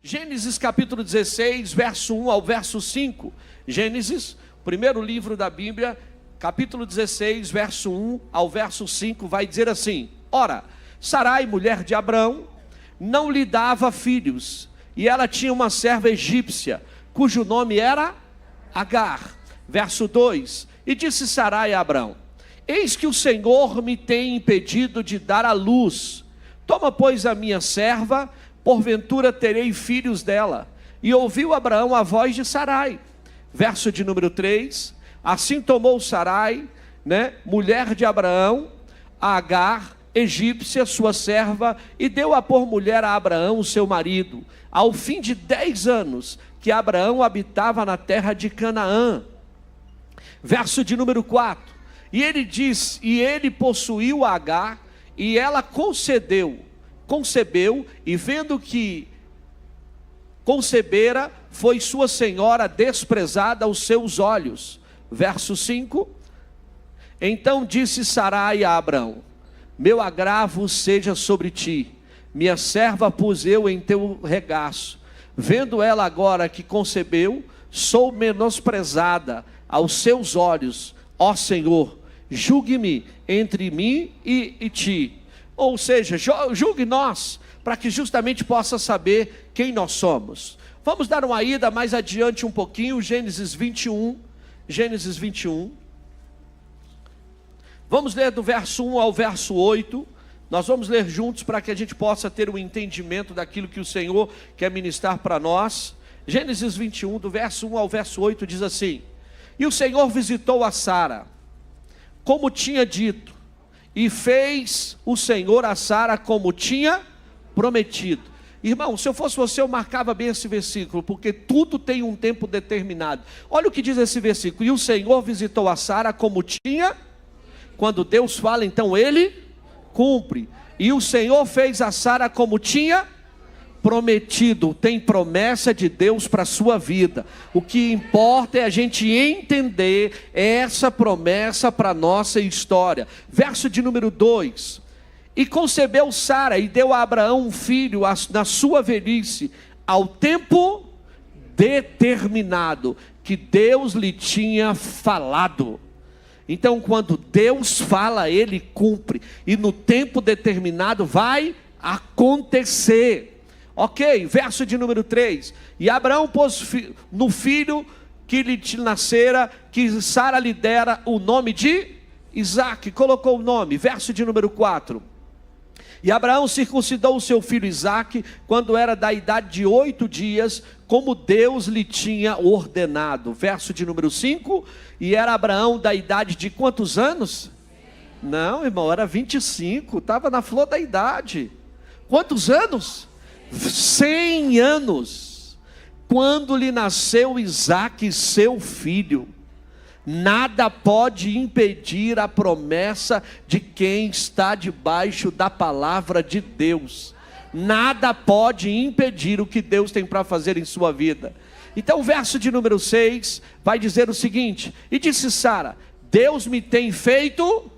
Gênesis capítulo 16, verso 1 ao verso 5. Gênesis, primeiro livro da Bíblia, capítulo 16, verso 1 ao verso 5, vai dizer assim: Ora, Sarai, mulher de Abrão, não lhe dava filhos, e ela tinha uma serva egípcia, cujo nome era Agar. Verso 2: E disse Sarai a Abrão: Eis que o Senhor me tem impedido de dar à luz. Toma, pois, a minha serva, porventura terei filhos dela. E ouviu Abraão a voz de Sarai. Verso de número 3: Assim tomou Sarai, mulher de Abraão, a Agar, egípcia, sua serva, e deu-a por mulher a Abraão, seu marido, ao fim de 10 anos, que Abraão habitava na terra de Canaã. Verso de número 4: E ele diz, e ele possuiu a Agar, e ela concebeu, e vendo que concebera, foi sua senhora desprezada aos seus olhos. Verso 5: Então disse Sarai a Abrão: Meu agravo seja sobre ti, minha serva pus eu em teu regaço. Vendo ela agora que concebeu, sou menosprezada aos seus olhos. Ó Senhor, julgue-me entre mim e ti. Ou seja, julgue nós, para que justamente possa saber quem nós somos. Vamos dar uma ida mais adiante um pouquinho, Gênesis 21. Gênesis 21. Vamos ler do verso 1 ao verso 8. Nós vamos ler juntos para que a gente possa ter um entendimento daquilo que o Senhor quer ministrar para nós. Gênesis 21, do verso 1 ao verso 8, diz assim: E o Senhor visitou a Sara, como tinha dito, e fez o Senhor a Sara como tinha prometido. Irmão, se eu fosse você, eu marcava bem esse versículo, porque tudo tem um tempo determinado. Olha o que diz esse versículo: E o Senhor visitou a Sara como tinha. Quando Deus fala, então Ele cumpre. E o Senhor fez a Sara como tinha prometido. Tem promessa de Deus para a sua vida. O que importa é a gente entender essa promessa para a nossa história. Verso de número 2: E concebeu Sara e deu a Abraão um filho na sua velhice, ao tempo determinado que Deus lhe tinha falado. Então, quando Deus fala, Ele cumpre, e no tempo determinado vai acontecer. Ok, verso de número 3: E Abraão pôs no filho que lhe nascera, que Sara lhe dera o nome de Isaque, colocou o nome. Verso de número 4: E Abraão circuncidou o seu filho Isaque, quando era da idade de 8 dias, como Deus lhe tinha ordenado. Verso de número 5: E era Abraão da idade de quantos anos? Não, irmão, era 25, estava na flor da idade. Quantos anos? 100 anos, quando lhe nasceu Isaque, seu filho. Nada pode impedir a promessa de quem está debaixo da palavra de Deus. Nada pode impedir o que Deus tem para fazer em sua vida. Então o verso de número 6 vai dizer o seguinte: E disse Sara: Deus me tem feito.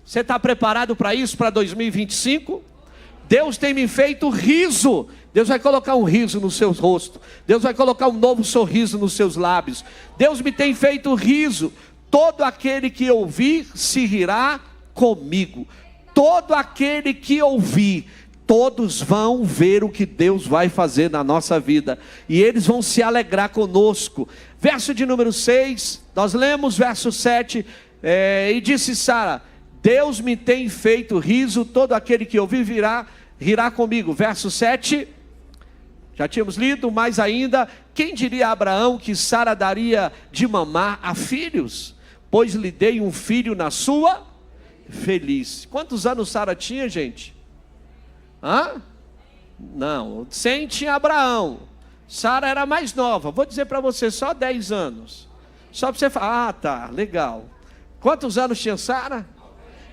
Você está preparado para isso, para 2025? Deus tem me feito riso. Deus vai colocar um riso no seu rosto. Deus vai colocar um novo sorriso nos seus lábios. Deus me tem feito riso. Todo aquele que ouvir se rirá comigo. Todo aquele que ouvir, todos vão ver o que Deus vai fazer na nossa vida, e eles vão se alegrar conosco. Verso de número 6, nós lemos verso 7, e disse Sara: Deus me tem feito riso, todo aquele que ouvir rirá comigo. Verso 7, já tínhamos lido, mais ainda: Quem diria a Abraão que Sara daria de mamar a filhos? Pois lhe dei um filho na sua velhice. Quantos anos Sara tinha, gente? Não, 100 tinha Abraão. Sara era mais nova. Vou dizer para você, só 10 anos. Só para você falar: tá, legal. Quantos anos tinha Sara?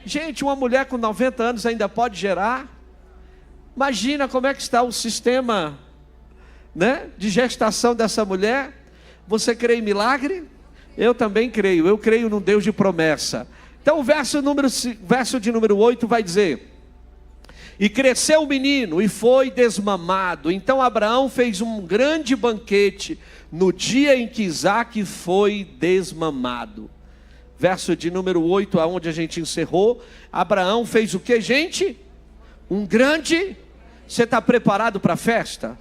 Gente, uma mulher com 90 anos ainda pode gerar? Imagina como é que está o sistema, de gestação dessa mulher. Você crê em milagre? Eu também creio. Eu creio num Deus de promessa. Então o verso de número 8 vai dizer: E cresceu o menino e foi desmamado. Então Abraão fez um grande banquete no dia em que Isaque foi desmamado. Verso de número 8, aonde a gente encerrou. Abraão fez o que, gente? Um grande... Você está preparado para a festa?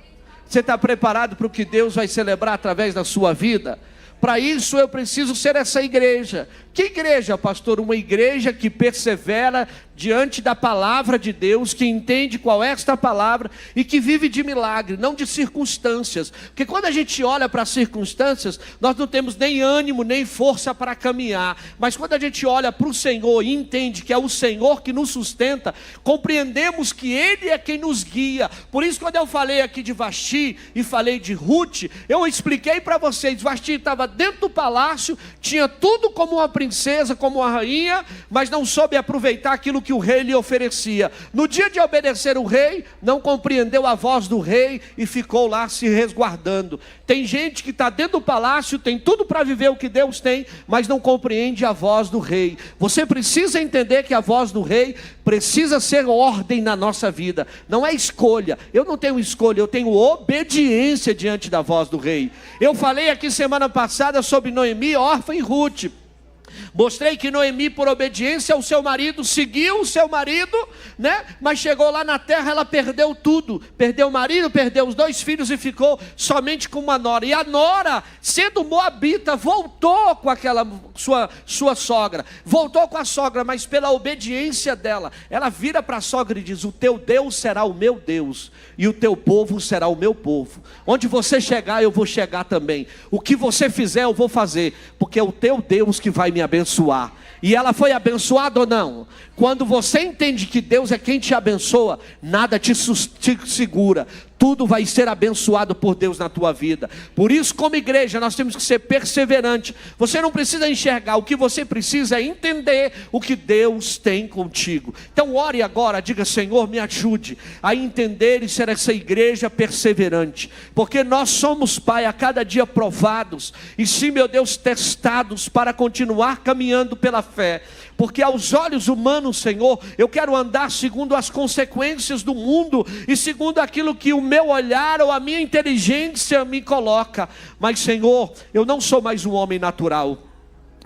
Você está preparado para o que Deus vai celebrar através da sua vida? Para isso eu preciso ser essa igreja. Que igreja, pastor? Uma igreja que persevera diante da palavra de Deus, que entende qual é esta palavra e que vive de milagre, não de circunstâncias. Porque quando a gente olha para as circunstâncias, nós não temos nem ânimo, nem força para caminhar. Mas quando a gente olha para o Senhor e entende que é o Senhor que nos sustenta, compreendemos que Ele é quem nos guia. Por isso, quando eu falei aqui de Vasti e falei de Ruth, eu expliquei para vocês, Vasti estava dentro do palácio, tinha tudo como uma princesa, como uma rainha, mas não soube aproveitar aquilo que o rei lhe oferecia. No dia de obedecer o rei, não compreendeu a voz do rei e ficou lá se resguardando. Tem gente que está dentro do palácio, tem tudo para viver o que Deus tem, mas não compreende a voz do rei. Você precisa entender que a voz do rei precisa ser ordem na nossa vida, não é escolha. Eu não tenho escolha, eu tenho obediência diante da voz do rei. Eu falei aqui semana passada sobre Noemi, órfã e Ruth. Mostrei que Noemi, por obediência ao seu marido, seguiu o seu marido, né? Mas chegou lá na terra, ela perdeu tudo. Perdeu o marido, perdeu os 2 filhos e ficou somente com uma nora. E a nora, sendo moabita, voltou com aquela sua sogra. Voltou com a sogra, mas pela obediência dela, ela vira para a sogra e diz: o teu Deus será o meu Deus, e o teu povo será o meu povo. Onde você chegar, eu vou chegar também. O que você fizer, eu vou fazer, porque é o teu Deus que vai me abençoar. E ela foi abençoada ou não? Quando você entende que Deus é quem te abençoa, nada te segura. Tudo vai ser abençoado por Deus na tua vida. Por isso, como igreja, nós temos que ser perseverantes. Você não precisa enxergar, o que você precisa é entender o que Deus tem contigo. Então ore agora, diga: Senhor, me ajude a entender e ser essa igreja perseverante. Porque nós somos, Pai, a cada dia provados, e sim, meu Deus, testados para continuar caminhando pela fé. Porque aos olhos humanos, Senhor, eu quero andar segundo as consequências do mundo e segundo aquilo que o meu olhar ou a minha inteligência me coloca. Mas, Senhor, eu não sou mais um homem natural.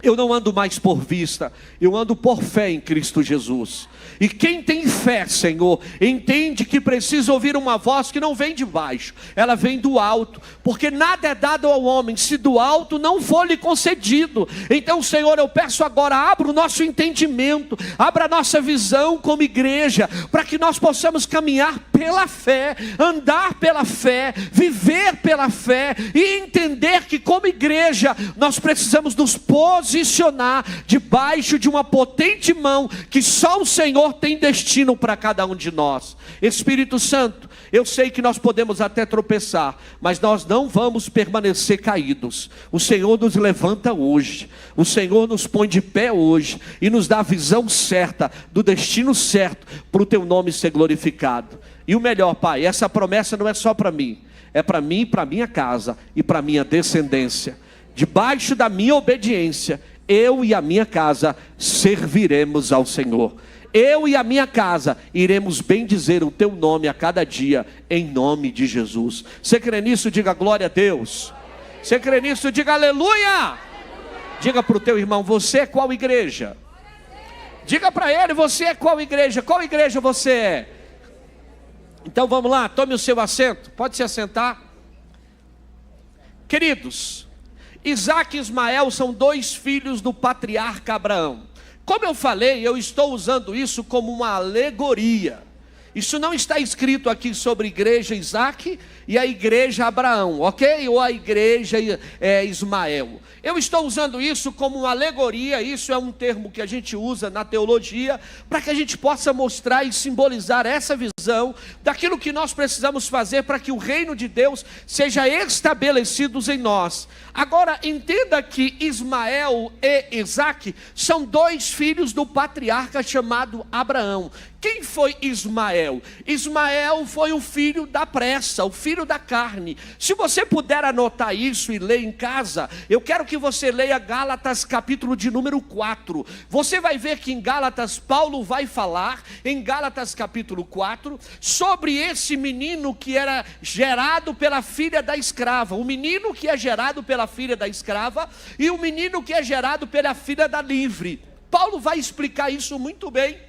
Eu não ando mais por vista, eu ando por fé em Cristo Jesus. E quem tem fé, Senhor, entende que precisa ouvir uma voz que não vem de baixo, ela vem do alto. Porque nada é dado ao homem se do alto não for lhe concedido. Então, Senhor, eu peço agora, abra o nosso entendimento, abra a nossa visão como igreja, para que nós possamos caminhar pela fé, andar pela fé, viver pela fé, e entender que como igreja nós precisamos nos posicionar debaixo de uma potente mão que só o Senhor tem destino para cada um de nós. Espírito Santo, eu sei que nós podemos até tropeçar, mas nós não vamos permanecer caídos. O Senhor nos levanta hoje, o Senhor nos põe de pé hoje e nos dá a visão certa, do destino certo, para o teu nome ser glorificado. E o melhor, Pai, essa promessa não é só para mim, é para mim e para minha casa e para minha descendência. Debaixo da minha obediência, eu e a minha casa serviremos ao Senhor. Eu e a minha casa iremos bendizer o teu nome a cada dia, em nome de Jesus. Você crê nisso? Diga glória a Deus. Você crê nisso? Diga aleluia. Diga para o teu irmão: você é qual igreja? Diga para ele: você é qual igreja? Qual igreja você é? Então vamos lá, tome o seu assento, pode se assentar. Queridos, Isaque e Ismael são 2 filhos do patriarca Abraão. Como eu falei, eu estou usando isso como uma alegoria. Isso não está escrito aqui sobre a igreja Isaque e a igreja Abraão, ok? Ou a igreja Ismael. Eu estou usando isso como uma alegoria. Isso é um termo que a gente usa na teologia, para que a gente possa mostrar e simbolizar essa visão daquilo que nós precisamos fazer para que o reino de Deus seja estabelecido em nós. Agora, entenda que Ismael e Isaque são 2 filhos do patriarca chamado Abraão. Quem foi Ismael? Ismael foi o filho da pressa, o filho da carne. Se você puder anotar isso e ler em casa, eu quero que você leia Gálatas capítulo de número 4. Você vai ver que em Gálatas Paulo vai falar, em Gálatas capítulo 4, sobre esse menino que era gerado pela filha da escrava. O menino que é gerado pela filha da escrava e o menino que é gerado pela filha da livre. Paulo vai explicar isso muito bem,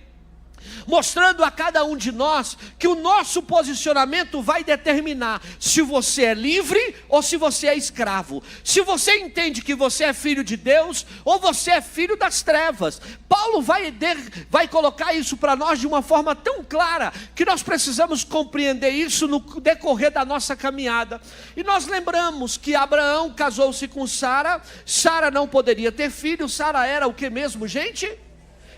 mostrando a cada um de nós que o nosso posicionamento vai determinar se você é livre ou se você é escravo, se você entende que você é filho de Deus ou você é filho das trevas. Paulo vai colocar isso para nós de uma forma tão clara, que nós precisamos compreender isso no decorrer da nossa caminhada. E nós lembramos que Abraão casou-se com Sara. Sara não poderia ter filho. Sara era o que mesmo, gente?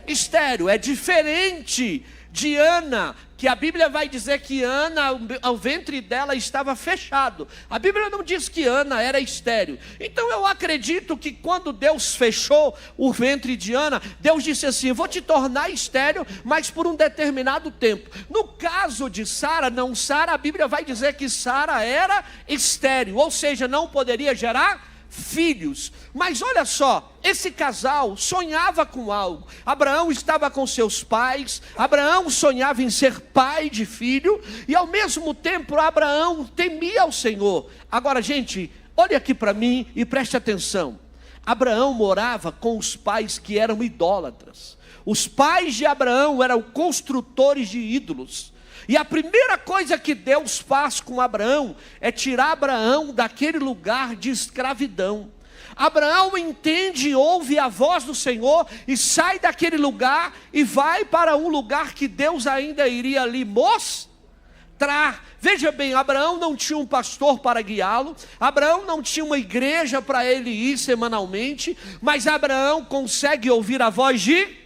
Estéril. É diferente de Ana, que a Bíblia vai dizer que Ana, o ventre dela estava fechado. A Bíblia não diz que Ana era estéril. Então eu acredito que quando Deus fechou o ventre de Ana, Deus disse assim: vou te tornar estéril, mas por um determinado tempo. No caso de Sara, não, Sara, a Bíblia vai dizer que Sara era estéril, ou seja, não poderia gerar filhos. Mas olha só, esse casal sonhava com algo. Abraão estava com seus pais, Abraão sonhava em ser pai de filho, e ao mesmo tempo Abraão temia ao Senhor. Agora, gente, olha aqui para mim e preste atenção. Abraão morava com os pais que eram idólatras. Os pais de Abraão eram construtores de ídolos. E a primeira coisa que Deus faz com Abraão é tirar Abraão daquele lugar de escravidão. Abraão entende, ouve a voz do Senhor e sai daquele lugar e vai para um lugar que Deus ainda iria lhe mostrar. Veja bem, Abraão não tinha um pastor para guiá-lo, Abraão não tinha uma igreja para ele ir semanalmente, mas Abraão consegue ouvir a voz de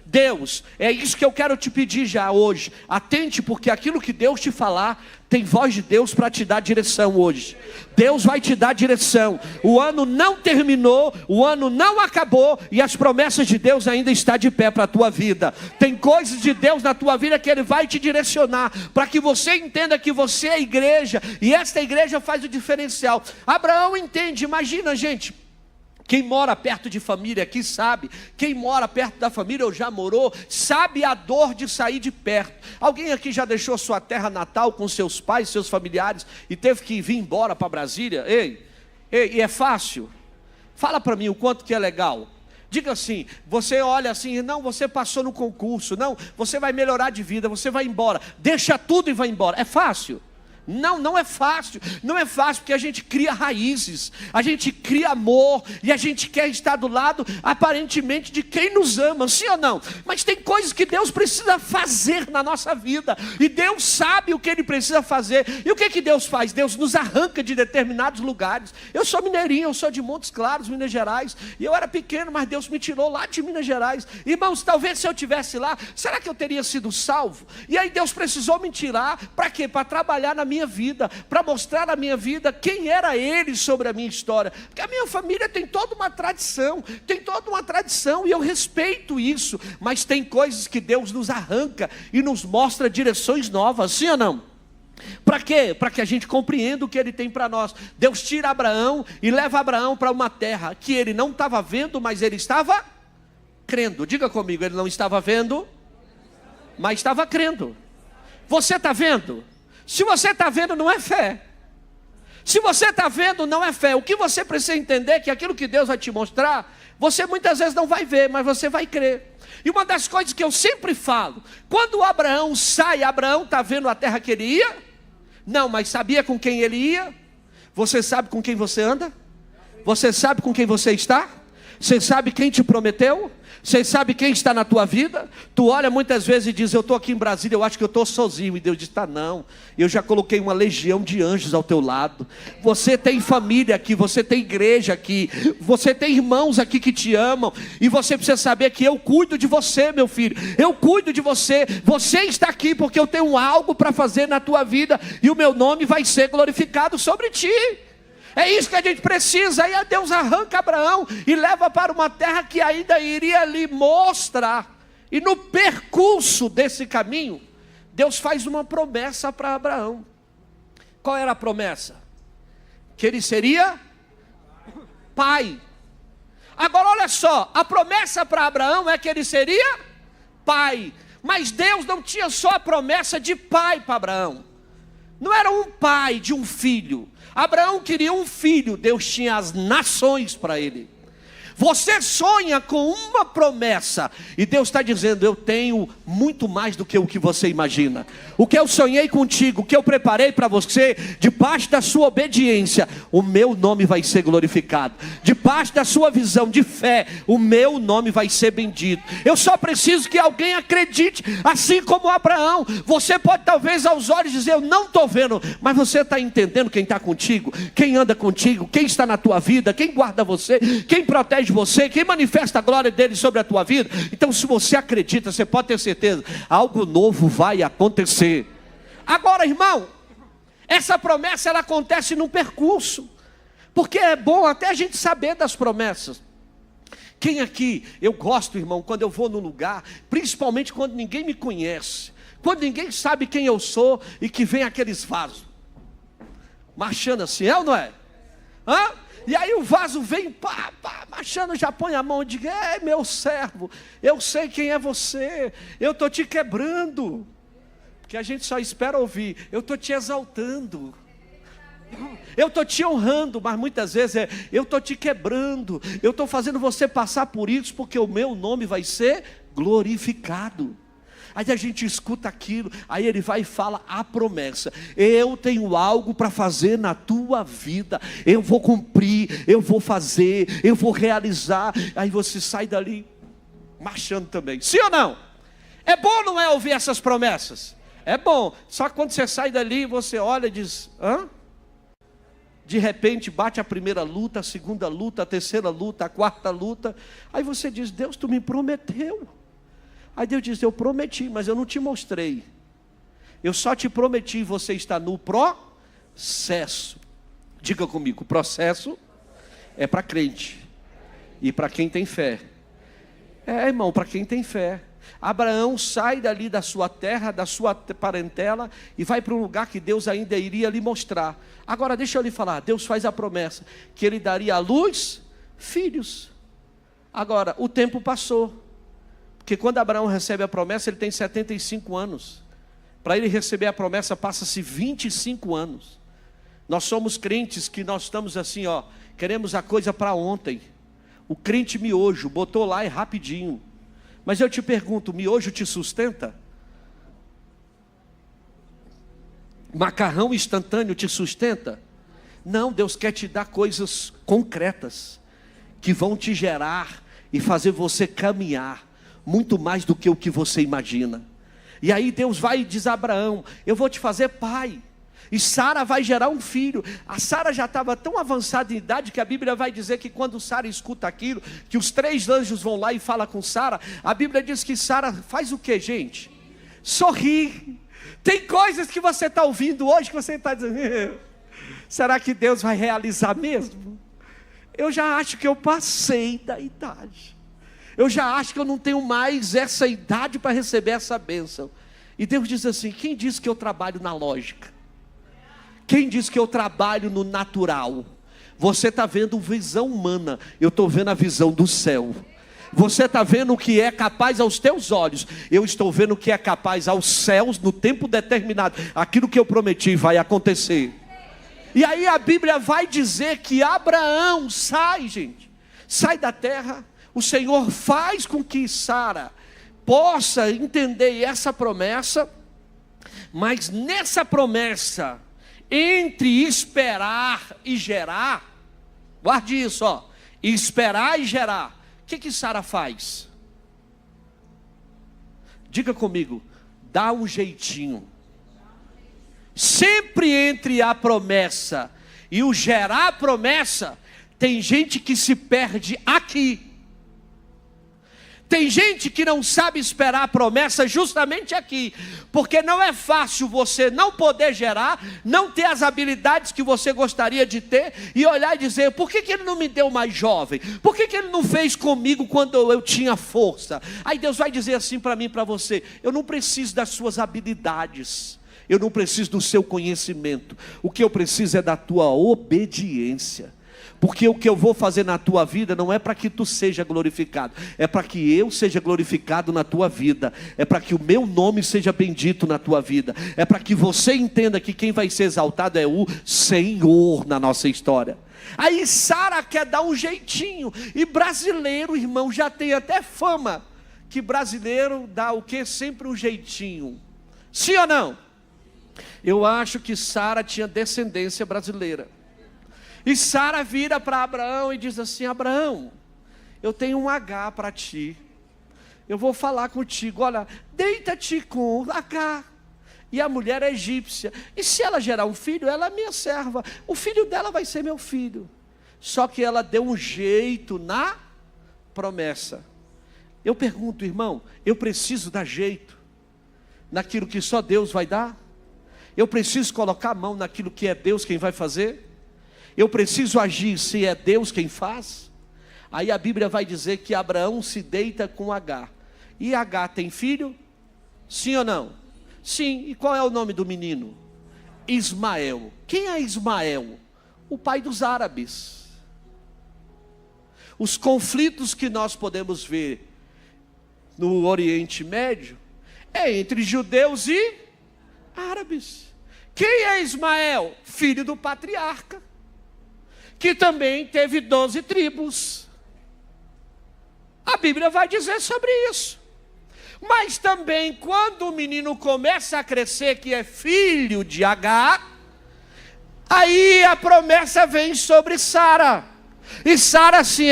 Deus. É isso que eu quero te pedir já hoje. Atente, porque aquilo que Deus te falar, tem voz de Deus para te dar direção hoje. Deus vai te dar direção. O ano não terminou, o ano não acabou, e as promessas de Deus ainda estão de pé para a tua vida. Tem coisas de Deus na tua vida que Ele vai te direcionar, para que você entenda que você é igreja, e esta igreja faz o diferencial. Abraão entende. Imagina, gente, quem mora perto de família aqui sabe, quem mora perto da família ou já morou, sabe a dor de sair de perto. Alguém aqui já deixou sua terra natal com seus pais, seus familiares, e teve que vir embora para Brasília? Ei, e é fácil? Fala para mim o quanto que é legal. Diga assim, você olha assim, não, você passou no concurso, não, você vai melhorar de vida, você vai embora, deixa tudo e vai embora. É fácil? Não, não é fácil. Não é fácil porque a gente cria raízes, a gente cria amor, e a gente quer estar do lado aparentemente de quem nos ama, sim ou não? Mas tem coisas que Deus precisa fazer na nossa vida, e Deus sabe o que Ele precisa fazer. E o que que Deus faz? Deus nos arranca de determinados lugares. Eu sou mineirinho, eu sou de Montes Claros, Minas Gerais, e eu era pequeno, mas Deus me tirou lá de Minas Gerais. Irmãos, talvez se eu estivesse lá, será que eu teria sido salvo? E aí Deus precisou me tirar, para quê? Para trabalhar na minha vida, para mostrar na minha vida quem era Ele sobre a minha história, porque a minha família tem toda uma tradição, e eu respeito isso, mas tem coisas que Deus nos arranca e nos mostra direções novas, sim ou não? Para quê? Para que a gente compreenda o que Ele tem para nós. Deus tira Abraão e leva Abraão para uma terra que ele não estava vendo, mas ele estava crendo. Diga comigo, ele não estava vendo, mas estava crendo. Você está vendo? Se você está vendo, não é fé. Se você está vendo, não é fé. O que você precisa entender é que aquilo que Deus vai te mostrar, você muitas vezes não vai ver, mas você vai crer. E uma das coisas que eu sempre falo, quando Abraão sai, Abraão está vendo a terra que ele ia? Não, mas sabia com quem ele ia? Você sabe com quem você anda? Você sabe com quem você está? Você sabe quem te prometeu? Você sabe quem está na tua vida? Tu olha muitas vezes e diz, eu estou aqui em Brasília, eu acho que eu estou sozinho. E Deus diz, tá não, eu já coloquei uma legião de anjos ao teu lado. Você tem família aqui, você tem igreja aqui, você tem irmãos aqui que te amam. E você precisa saber que eu cuido de você, meu filho. Eu cuido de você. Você está aqui porque eu tenho algo para fazer na tua vida, e o meu nome vai ser glorificado sobre ti. É isso que a gente precisa. Aí Deus arranca Abraão e leva para uma terra que ainda iria lhe mostrar. E no percurso desse caminho, Deus faz uma promessa para Abraão. Qual era a promessa? Que ele seria pai. Agora olha só, a promessa para Abraão é que ele seria pai. Mas Deus não tinha só a promessa de pai para Abraão. Não era um pai de um filho. Abraão queria um filho, Deus tinha as nações para ele. Você sonha com uma promessa, e Deus está dizendo, eu tenho muito mais do que o que você imagina. O que eu sonhei contigo, o que eu preparei para você, debaixo da sua obediência, o meu nome vai ser glorificado. Debaixo da sua visão de fé, o meu nome vai ser bendito. Eu só preciso que alguém acredite, assim como Abraão. Você pode talvez aos olhos dizer, eu não estou vendo, mas você está entendendo quem está contigo, quem anda contigo, quem está na tua vida, quem guarda você, quem protege você, quem manifesta a glória dele sobre a tua vida. Então se você acredita, você pode ter certeza, algo novo vai acontecer. Agora, irmão, essa promessa ela acontece num percurso, porque é bom até a gente saber das promessas. Quem aqui, eu gosto, irmão, quando eu vou num lugar, principalmente quando ninguém me conhece, quando ninguém sabe quem eu sou, e que vem aqueles vasos marchando assim, é ou não é? Hã? E aí o vaso vem, pá, marchando, já põe a mão e diz, meu servo, eu sei quem é você, eu estou te quebrando. Porque a gente só espera ouvir, eu estou te exaltando, eu estou te honrando, mas muitas vezes eu estou te quebrando, eu estou fazendo você passar por isso, porque o meu nome vai ser glorificado. Aí a gente escuta aquilo, aí ele vai e fala a promessa, eu tenho algo para fazer na tua vida, eu vou cumprir, eu vou fazer, eu vou realizar. Aí você sai dali marchando também, sim ou não? É bom, não é, ouvir essas promessas? É bom, só que quando você sai dali, você olha e diz, hã? De repente bate a primeira luta, a segunda luta, a terceira luta, a quarta luta, aí você diz, Deus, tu me prometeu. Aí Deus diz, eu prometi, mas eu não te mostrei. Eu só te prometi, você está no processo. Diga comigo, o processo é para crente. E para quem tem fé. Irmão, para quem tem fé. Abraão sai dali da sua terra, da sua parentela, e vai para um lugar que Deus ainda iria lhe mostrar. Agora deixa eu lhe falar, Deus faz a promessa, que ele daria à luz filhos. Agora, o tempo passou. Porque quando Abraão recebe a promessa, ele tem 75 anos. Para ele receber a promessa, passa-se 25 anos. Nós somos crentes que nós estamos assim, queremos a coisa para ontem. O crente miojo, botou lá e rapidinho. Mas eu te pergunto, miojo te sustenta? Macarrão instantâneo te sustenta? Não, Deus quer te dar coisas concretas, que vão te gerar e fazer você caminhar muito mais do que o que você imagina. E aí Deus vai e diz a Abraão, eu vou te fazer pai, e Sara vai gerar um filho. A Sara já estava tão avançada em idade, que a Bíblia vai dizer que quando Sara escuta aquilo, que os 3 anjos vão lá e falam com Sara, a Bíblia diz que Sara faz o que, gente? Sorri. Tem coisas que você está ouvindo hoje, que você está dizendo, será que Deus vai realizar mesmo? Eu já acho que eu passei da idade. Eu já acho que eu não tenho mais essa idade para receber essa bênção. E Deus diz assim, quem diz que eu trabalho na lógica? Quem diz que eu trabalho no natural? Você está vendo visão humana, eu estou vendo a visão do céu. Você está vendo o que é capaz aos teus olhos, eu estou vendo o que é capaz aos céus no tempo determinado. Aquilo que eu prometi vai acontecer. E aí a Bíblia vai dizer que Abraão sai, gente, sai da terra. O Senhor faz com que Sara possa entender essa promessa, mas nessa promessa, entre esperar e gerar, guarde isso, esperar e gerar, o que Sara faz? Diga comigo, dá um jeitinho. Sempre entre a promessa e o gerar a promessa, tem gente que se perde aqui. Tem gente que não sabe esperar a promessa justamente aqui, porque não é fácil você não poder gerar, não ter as habilidades que você gostaria de ter, e olhar e dizer, por que ele não me deu mais jovem? Por que ele não fez comigo quando eu tinha força? Aí Deus vai dizer assim para mim e para você, eu não preciso das suas habilidades, eu não preciso do seu conhecimento, o que eu preciso é da tua obediência. Porque o que eu vou fazer na tua vida não é para que tu seja glorificado, é para que eu seja glorificado na tua vida, é para que o meu nome seja bendito na tua vida, é para que você entenda que quem vai ser exaltado é o Senhor na nossa história. Aí Sara quer dar um jeitinho, e brasileiro, irmão, já tem até fama, que brasileiro dá o que? Sempre um jeitinho, sim ou não? Eu acho que Sara tinha descendência brasileira. E Sara vira para Abraão e diz assim, Abraão, eu tenho um H para ti, eu vou falar contigo, olha, deita-te com H, e a mulher é egípcia, e se ela gerar um filho, ela é minha serva, o filho dela vai ser meu filho. Só que ela deu um jeito na promessa. Eu pergunto, irmão, eu preciso dar jeito naquilo que só Deus vai dar? Eu preciso colocar a mão naquilo que é Deus quem vai fazer? Eu preciso agir se é Deus quem faz? Aí a Bíblia vai dizer que Abraão se deita com H. E H tem filho? Sim ou não? Sim. E qual é o nome do menino? Ismael. Quem é Ismael? O pai dos árabes. Os conflitos que nós podemos ver no Oriente Médio é entre judeus e árabes. Quem é Ismael? Filho do patriarca, que também teve 12 tribos. A Bíblia vai dizer sobre isso. Mas também quando o menino começa a crescer, que é filho de H, aí a promessa vem sobre Sara. E Sara se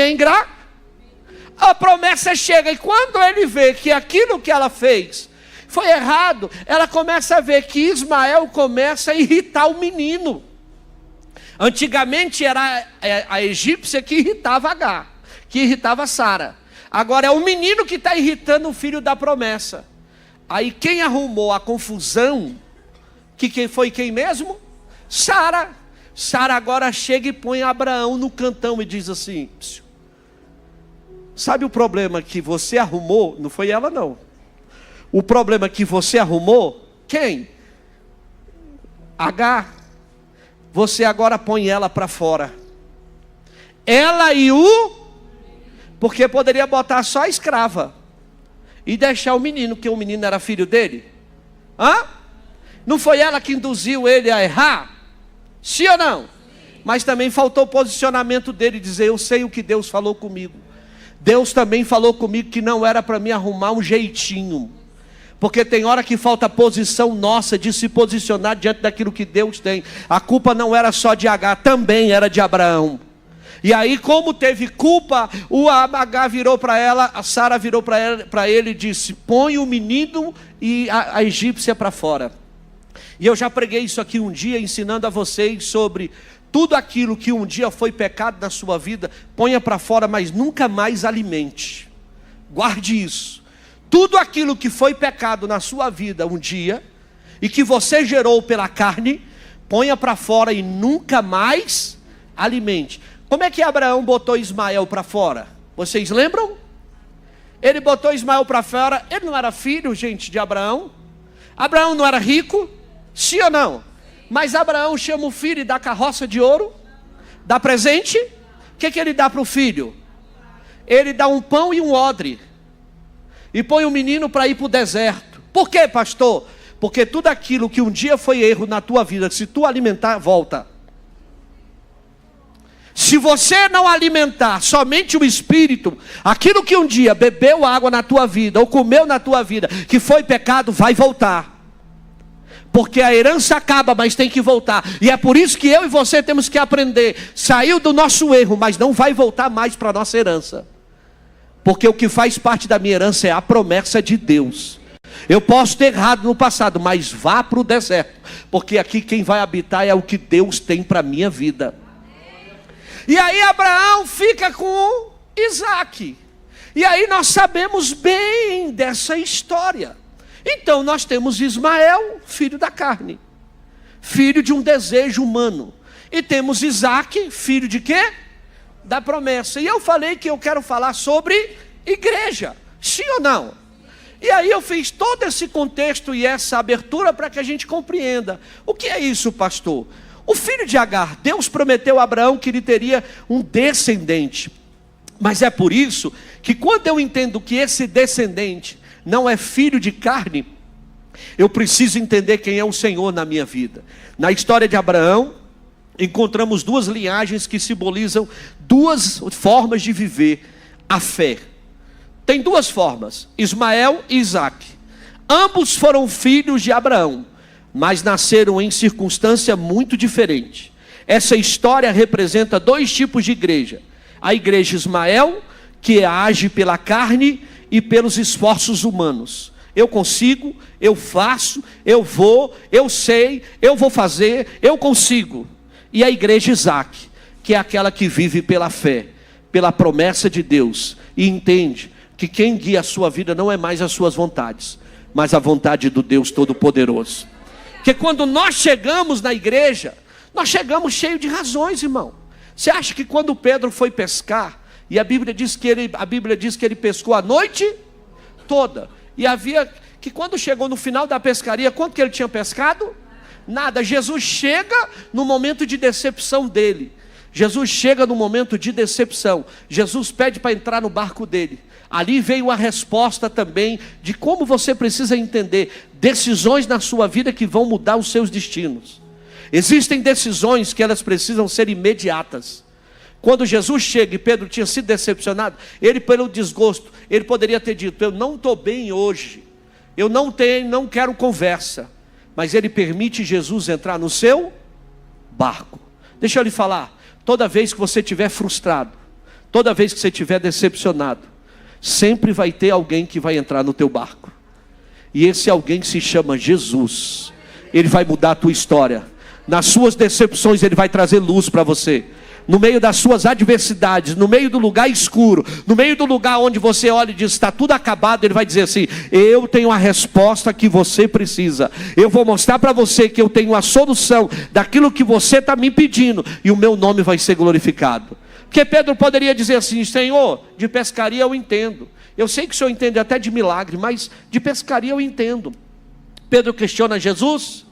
a promessa chega, e quando ele vê que aquilo que ela fez foi errado, ela começa a ver que Ismael começa a irritar o menino. Antigamente era a egípcia que irritava H, que irritava Sara. Agora é o menino que está irritando o filho da promessa. Aí quem arrumou a confusão, que foi quem mesmo? Sara. Sara agora chega e põe Abraão no cantão e diz assim, sabe o problema que você arrumou? Não foi ela não. O problema que você arrumou, quem? H. Você agora põe ela para fora. Ela e porque poderia botar só a escrava e deixar o menino, porque o menino era filho dele. Não foi ela que induziu ele a errar? Sim ou não? Mas também faltou o posicionamento dele, dizer, eu sei o que Deus falou comigo. Deus também falou comigo que não era para mim arrumar um jeitinho. Porque tem hora que falta posição nossa de se posicionar diante daquilo que Deus tem. A culpa não era só de H, também era de Abraão. E aí, como teve culpa, o H virou para ela, a Sara virou para ele e disse, põe o menino e a egípcia para fora. E eu já preguei isso aqui um dia, ensinando a vocês sobre tudo aquilo que um dia foi pecado na sua vida, ponha para fora, mas nunca mais alimente. Guarde isso. Tudo aquilo que foi pecado na sua vida um dia, e que você gerou pela carne, ponha para fora e nunca mais alimente. Como é que Abraão botou Ismael para fora? Vocês lembram? Ele botou Ismael para fora, ele não era filho, gente, de Abraão. Abraão não era rico, sim ou não? Mas Abraão chama o filho e dá carroça de ouro, dá presente. O que ele dá para o filho? Ele dá um pão e um odre. E põe o menino para ir para o deserto. Por quê, pastor? Porque tudo aquilo que um dia foi erro na tua vida, se tu alimentar, volta. Se você não alimentar somente o espírito, aquilo que um dia bebeu água na tua vida, ou comeu na tua vida, que foi pecado, vai voltar. Porque a herança acaba, mas tem que voltar. E é por isso que eu e você temos que aprender. Saiu do nosso erro, mas não vai voltar mais para a nossa herança. Porque o que faz parte da minha herança é a promessa de Deus. Eu posso ter errado no passado, mas vá para o deserto. Porque aqui quem vai habitar é o que Deus tem para a minha vida. E aí Abraão fica com Isaac. E aí nós sabemos bem dessa história. Então nós temos Ismael, filho da carne, filho de um desejo humano. E temos Isaque, filho de quê? Da promessa. E eu falei que eu quero falar sobre igreja, sim ou não? E aí eu fiz todo esse contexto e essa abertura para que a gente compreenda. O que é isso, pastor? O filho de Agar, Deus prometeu a Abraão que ele teria um descendente. Mas é por isso que quando eu entendo que esse descendente não é filho de carne, eu preciso entender quem é o Senhor na minha vida. Na história de Abraão, encontramos duas linhagens que simbolizam duas formas de viver a fé. Tem duas formas, Ismael e Isaque. Ambos foram filhos de Abraão, mas nasceram em circunstância muito diferente. Essa história representa dois tipos de igreja. A igreja Ismael, que age pela carne e pelos esforços humanos. Eu consigo, eu faço, eu vou, eu sei, eu vou fazer, eu consigo. E a igreja Isaque, que é aquela que vive pela fé, pela promessa de Deus, e entende que quem guia a sua vida não é mais as suas vontades, mas a vontade do Deus Todo-Poderoso. Porque quando nós chegamos na igreja, nós chegamos cheios de razões, irmão. Você acha que quando Pedro foi pescar, e a Bíblia diz que ele pescou a noite toda, e havia que quando chegou no final da pescaria, quanto que ele tinha pescado? Nada. Jesus chega no momento de decepção dele. Jesus chega no momento de decepção. Jesus pede para entrar no barco dele. Ali veio a resposta também de como você precisa entender decisões na sua vida que vão mudar os seus destinos. Existem decisões que elas precisam ser imediatas. Quando Jesus chega e Pedro tinha sido decepcionado, ele pelo desgosto, ele poderia ter dito: eu não estou bem hoje, eu não quero conversa. Mas ele permite Jesus entrar no seu barco. Deixa eu lhe falar, toda vez que você estiver frustrado, toda vez que você estiver decepcionado, sempre vai ter alguém que vai entrar no teu barco. E esse alguém se chama Jesus. Ele vai mudar a tua história. Nas suas decepções ele vai trazer luz para você. No meio das suas adversidades, no meio do lugar escuro, no meio do lugar onde você olha e diz: está tudo acabado, ele vai dizer assim: eu tenho a resposta que você precisa. Eu vou mostrar para você que eu tenho a solução daquilo que você está me pedindo, e o meu nome vai ser glorificado. Porque Pedro poderia dizer assim: Senhor, de pescaria eu entendo. Eu sei que o Senhor entende até de milagre, mas de pescaria eu entendo. Pedro questiona Jesus,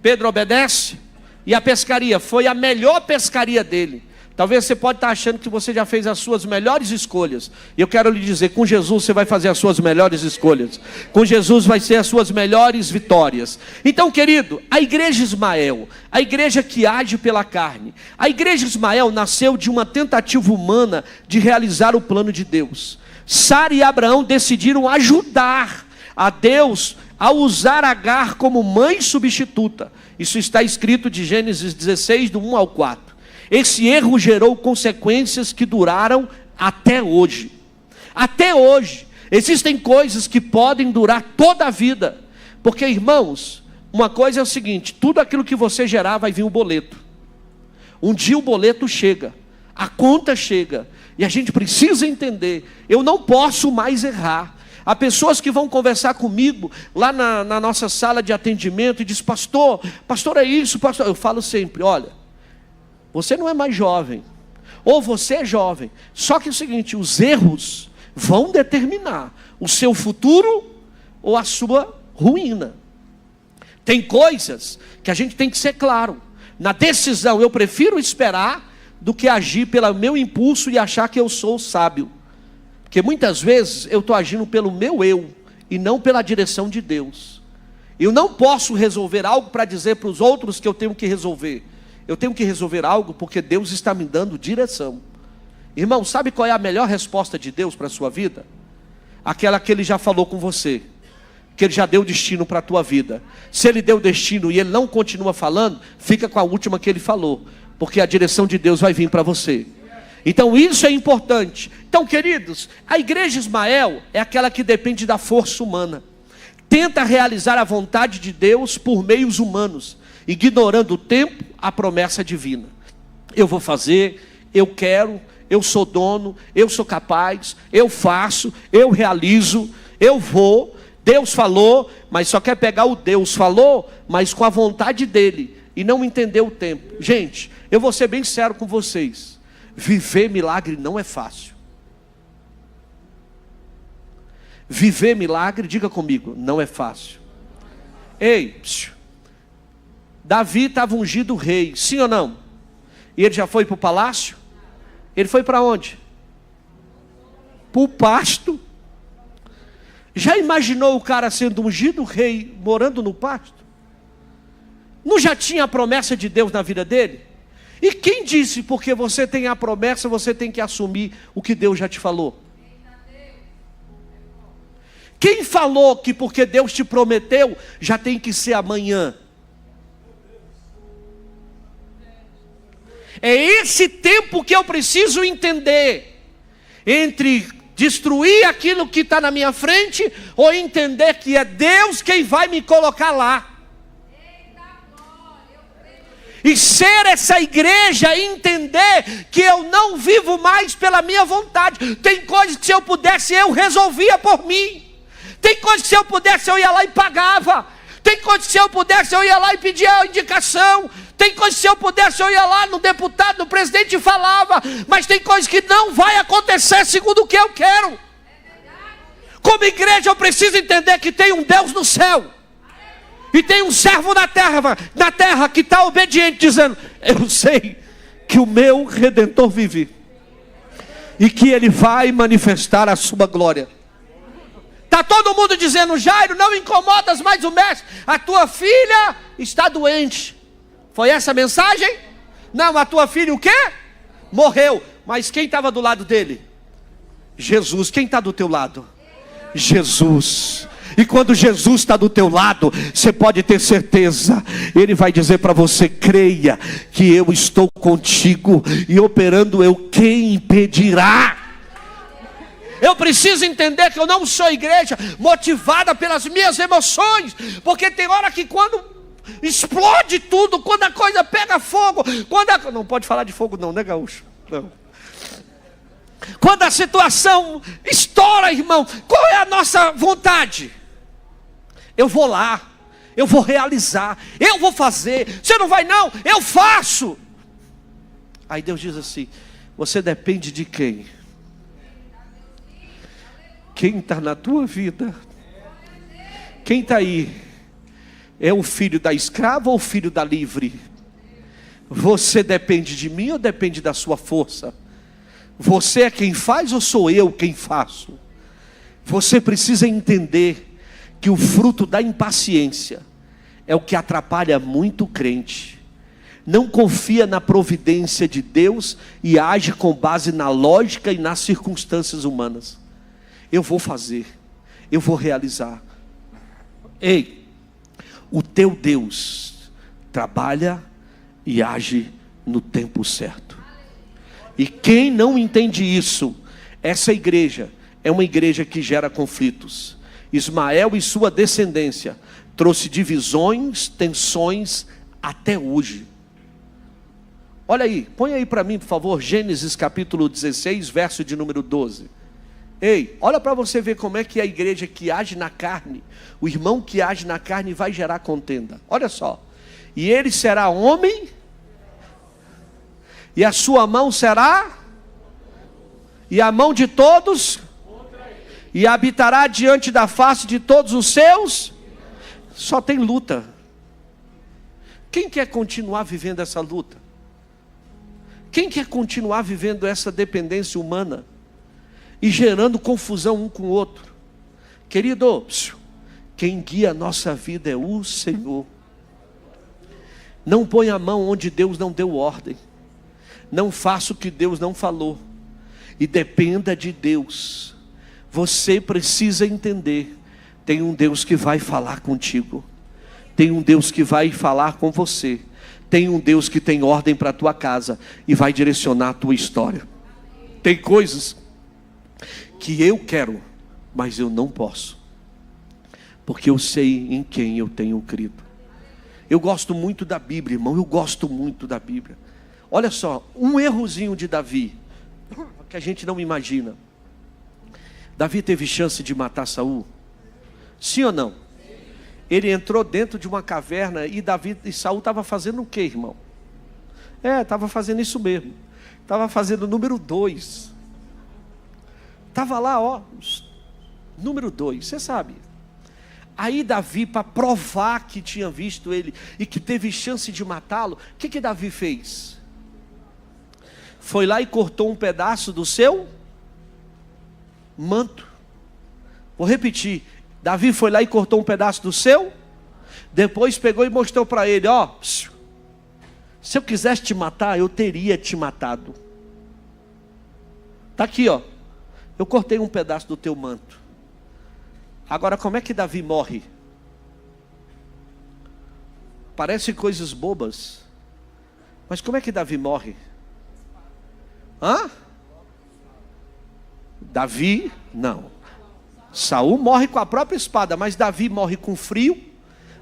Pedro obedece, e a pescaria foi a melhor pescaria dele. Talvez você pode estar achando que você já fez as suas melhores escolhas. E eu quero lhe dizer, com Jesus você vai fazer as suas melhores escolhas. Com Jesus vai ser as suas melhores vitórias. Então, querido, a igreja Ismael, a igreja que age pela carne, a igreja Ismael nasceu de uma tentativa humana de realizar o plano de Deus. Sara e Abraão decidiram ajudar a Deus a usar Agar como mãe substituta. Isso está escrito de Gênesis 16, do 1 ao 4. Esse erro gerou consequências que duraram até hoje. Até hoje. Existem coisas que podem durar toda a vida. Porque, irmãos, uma coisa é o seguinte: tudo aquilo que você gerar vai vir um boleto. Um dia o boleto chega, a conta chega, e a gente precisa entender: eu não posso mais errar. Há pessoas que vão conversar comigo lá na nossa sala de atendimento e diz: pastor é isso, pastor. Eu falo sempre: olha, você não é mais jovem, ou você é jovem, só que é o seguinte: os erros vão determinar o seu futuro ou a sua ruína. Tem coisas que a gente tem que ser claro. Na decisão, eu prefiro esperar do que agir pelo meu impulso e achar que eu sou sábio. Porque muitas vezes eu estou agindo pelo meu eu e não pela direção de Deus. Eu não posso resolver algo para dizer para os outros que eu tenho que resolver. Eu tenho que resolver algo porque Deus está me dando direção. Irmão, sabe qual é a melhor resposta de Deus para a sua vida? Aquela que Ele já falou com você, que Ele já deu destino para a tua vida. Se Ele deu destino e Ele não continua falando, fica com a última que Ele falou, porque a direção de Deus vai vir para você. Então isso é importante. Então, queridos, a igreja Ismael é aquela que depende da força humana. Tenta realizar a vontade de Deus por meios humanos, ignorando o tempo, a promessa divina. Eu vou fazer, eu quero, eu sou dono, eu sou capaz, eu faço, eu realizo, eu vou. Deus falou, mas só quer pegar o Deus falou, mas com a vontade dele, e não entender o tempo. Gente, eu vou ser bem sincero com vocês, viver milagre não é fácil. Viver milagre, diga comigo, não é fácil. Ei, Davi estava ungido rei, sim ou não? E ele já foi para o palácio? Ele foi para onde? Para o pasto. Já imaginou o cara sendo ungido rei, morando no pasto? Não já tinha a promessa de Deus na vida dele? E quem disse, porque você tem a promessa, você tem que assumir o que Deus já te falou? Quem falou que porque Deus te prometeu, já tem que ser amanhã? É esse tempo que eu preciso entender, entre destruir aquilo que está na minha frente, ou entender que é Deus quem vai me colocar lá. E ser essa igreja, entender que eu não vivo mais pela minha vontade. Tem coisas que se eu pudesse eu resolvia por mim. Tem coisas que se eu pudesse eu ia lá e pagava. Tem coisas que se eu pudesse eu ia lá e pedia a indicação. Tem coisas que se eu pudesse eu ia lá no deputado, no presidente e falava. Mas tem coisas que não vai acontecer segundo o que eu quero. Como igreja eu preciso entender que tem um Deus no céu. E tem um servo na terra que está obediente, dizendo: eu sei que o meu Redentor vive. E que Ele vai manifestar a sua glória. Está todo mundo dizendo: Jairo, não incomodas mais o mestre. A tua filha está doente. Foi essa a mensagem? Não, a tua filha o quê? Morreu. Mas quem estava do lado dele? Jesus. Quem está do teu lado? Jesus. E quando Jesus está do teu lado, você pode ter certeza, Ele vai dizer para você: creia que eu estou contigo, e operando eu, quem impedirá? Eu preciso entender que eu não sou igreja motivada pelas minhas emoções, porque tem hora que quando explode tudo, quando a coisa pega fogo, não pode falar de fogo não, né, gaúcho? Não. Quando a situação estoura, irmão, qual é a nossa vontade? Eu vou lá, eu vou realizar, eu vou fazer. Você não vai não, eu faço. Aí Deus diz assim: você depende de quem? Quem está na tua vida? Quem está aí? É o filho da escrava ou o filho da livre? Você depende de mim ou depende da sua força? Você é quem faz ou sou eu quem faço? Você precisa entender que o fruto da impaciência é o que atrapalha muito o crente. Não confia na providência de Deus e age com base na lógica e nas circunstâncias humanas. Eu vou fazer, eu vou realizar. Ei, o teu Deus trabalha e age no tempo certo. E quem não entende isso, essa igreja é uma igreja que gera conflitos. Ismael e sua descendência trouxe divisões, tensões até hoje. Olha aí, põe aí para mim, por favor, Gênesis capítulo 16, verso de número 12. Ei, olha para você ver como é que a igreja que age na carne, o irmão que age na carne vai gerar contenda. Olha só: e ele será homem, e a sua mão será, e a mão de todos, e habitará diante da face de todos os seus. Só tem luta. Quem quer continuar vivendo essa luta? Quem quer continuar vivendo essa dependência humana e gerando confusão um com o outro? Querido, quem guia a nossa vida é o Senhor. Não põe a mão onde Deus não deu ordem. Não faça o que Deus não falou. E dependa de Deus. Você precisa entender: tem um Deus que vai falar contigo. Tem um Deus que vai falar com você. Tem um Deus que tem ordem para a tua casa e vai direcionar a tua história. Tem coisas que eu quero, mas eu não posso, porque eu sei em quem eu tenho crido. Eu gosto muito da Bíblia, irmão, eu gosto muito da Bíblia. Olha só, um errozinho de Davi, que a gente não imagina. Davi teve chance de matar Saul? Sim ou não? Ele entrou dentro de uma caverna e Saul estava fazendo o quê, irmão? Estava fazendo isso mesmo. Estava fazendo o número 2. Estava lá, número 2, você sabe. Aí Davi, para provar que tinha visto ele e que teve chance de matá-lo, o que Davi fez? Foi lá e cortou um pedaço do seu manto. Vou repetir. Davi foi lá e cortou um pedaço do seu. Depois pegou e mostrou para ele, se eu quisesse te matar, eu teria te matado. Está aqui, eu cortei um pedaço do teu manto. Agora, como é que Davi morre? Parece coisas bobas. Mas como é que Davi morre? Davi, não. Saul morre com a própria espada, mas Davi morre com frio,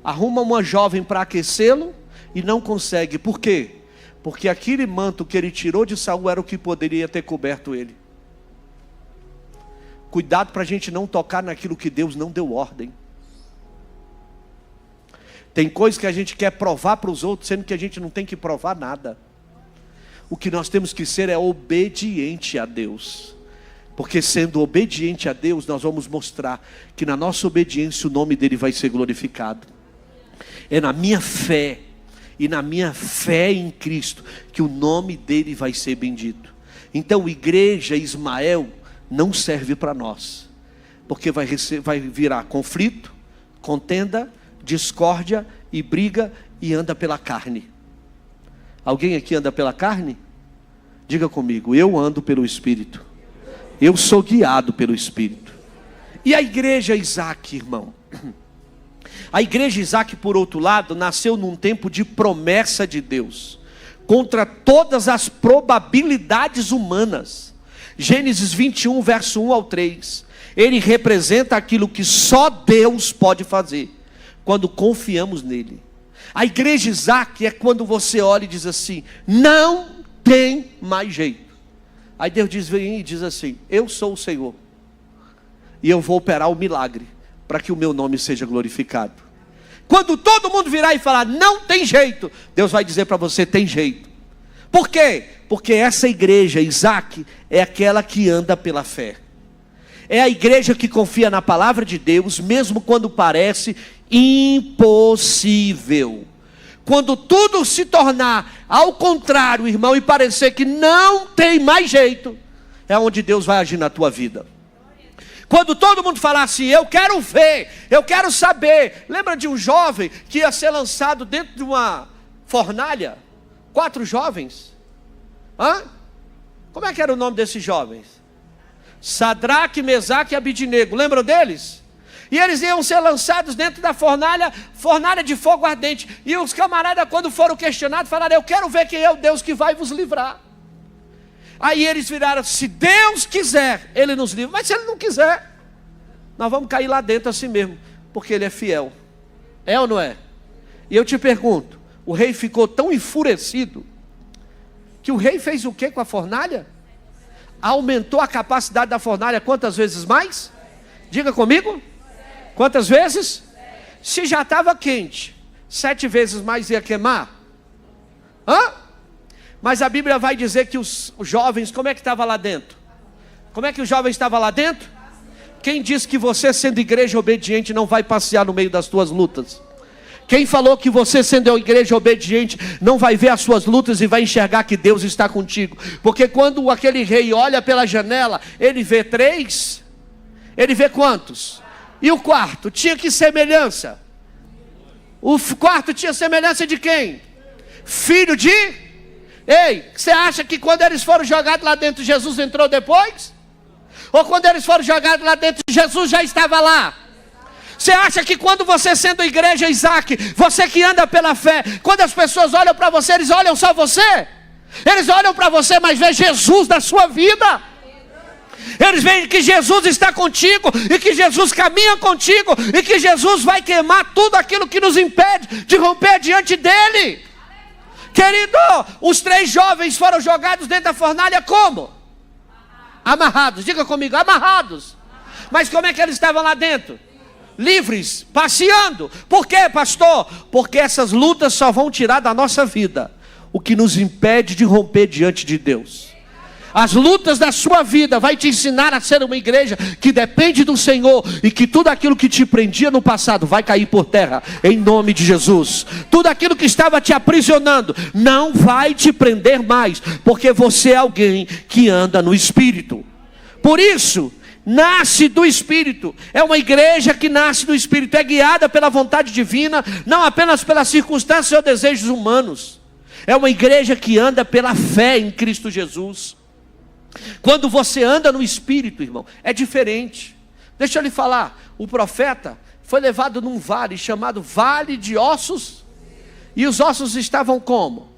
arruma uma jovem para aquecê-lo e não consegue. Por quê? Porque aquele manto que ele tirou de Saul era o que poderia ter coberto ele. Cuidado para a gente não tocar naquilo que Deus não deu ordem. Tem coisas que a gente quer provar para os outros, sendo que a gente não tem que provar nada. O que nós temos que ser é obediente a Deus. Porque sendo obediente a Deus, nós vamos mostrar que na nossa obediência o nome dele vai ser glorificado. É na minha fé e na minha fé em Cristo que o nome dele vai ser bendito. Então, igreja Ismael não serve para nós, porque vai virar conflito, contenda, discórdia e briga, e anda pela carne. Alguém aqui anda pela carne? Diga comigo, eu ando pelo Espírito. Eu sou guiado pelo Espírito. E a igreja Isaac, irmão? A igreja Isaac, por outro lado, nasceu num tempo de promessa de Deus, contra todas as probabilidades humanas. Gênesis 21, verso 1 ao 3. Ele representa aquilo que só Deus pode fazer, quando confiamos nele. A igreja Isaac é quando você olha e diz assim, não tem mais jeito. Aí Deus vem e diz assim, eu sou o Senhor, e eu vou operar o milagre, para que o meu nome seja glorificado. Quando todo mundo virar e falar, não tem jeito, Deus vai dizer para você, tem jeito. Por quê? Porque essa igreja, Isaac, é aquela que anda pela fé. É a igreja que confia na palavra de Deus, mesmo quando parece impossível. Quando tudo se tornar ao contrário, irmão, e parecer que não tem mais jeito, é onde Deus vai agir na tua vida. Quando todo mundo falar assim, eu quero ver, eu quero saber. Lembra de um jovem que ia ser lançado dentro de uma fornalha? 4 jovens. Como é que era o nome desses jovens? Sadraque, Mesaque e Abidnego. Lembram deles? E eles iam ser lançados dentro da fornalha de fogo ardente. E os camaradas, quando foram questionados, falaram, eu quero ver quem é o Deus que vai vos livrar. Aí eles viraram, se Deus quiser, ele nos livra. Mas se ele não quiser, nós vamos cair lá dentro assim mesmo, porque ele é fiel. É ou não é? E eu te pergunto, o rei ficou tão enfurecido, que o rei fez o que com a fornalha? Aumentou a capacidade da fornalha quantas vezes mais? Diga comigo. Quantas vezes? Se já estava quente, 7 vezes mais ia queimar? Mas a Bíblia vai dizer que os jovens, como é que estava lá dentro? Como é que os jovens estavam lá dentro? Quem disse que você, sendo igreja obediente, não vai passear no meio das tuas lutas? Quem falou que você, sendo uma igreja obediente, não vai ver as suas lutas e vai enxergar que Deus está contigo? Porque quando aquele rei olha pela janela, ele vê 3, ele vê quantos? E o quarto? Tinha que semelhança. O quarto tinha semelhança de quem? Filho de... Ei, você acha que quando eles foram jogados lá dentro, Jesus entrou depois? Ou quando eles foram jogados lá dentro, Jesus já estava lá? Você acha que quando você, sendo a igreja Isaac, você que anda pela fé, quando as pessoas olham para você, eles olham só você? Eles olham para você, mas vê Jesus na sua vida. Eles veem que Jesus está contigo, e que Jesus caminha contigo, e que Jesus vai queimar tudo aquilo que nos impede de romper diante dele. Querido, os 3 jovens foram jogados dentro da fornalha como? Amarrados. Diga comigo, amarrados. Mas como é que eles estavam lá dentro? Livres, passeando. Por quê, pastor? Porque essas lutas só vão tirar da nossa vida o que nos impede de romper diante de Deus. As lutas da sua vida vai te ensinar a ser uma igreja que depende do Senhor, e que tudo aquilo que te prendia no passado vai cair por terra, em nome de Jesus. Tudo aquilo que estava te aprisionando não vai te prender mais, porque você é alguém que anda no Espírito. Por isso, nasce do Espírito. É uma igreja que nasce do Espírito, é guiada pela vontade divina, não apenas pelas circunstâncias ou desejos humanos. É uma igreja que anda pela fé em Cristo Jesus. Quando você anda no Espírito, irmão, é diferente. Deixa eu lhe falar, o profeta foi levado num vale chamado Vale de Ossos. E os ossos estavam como?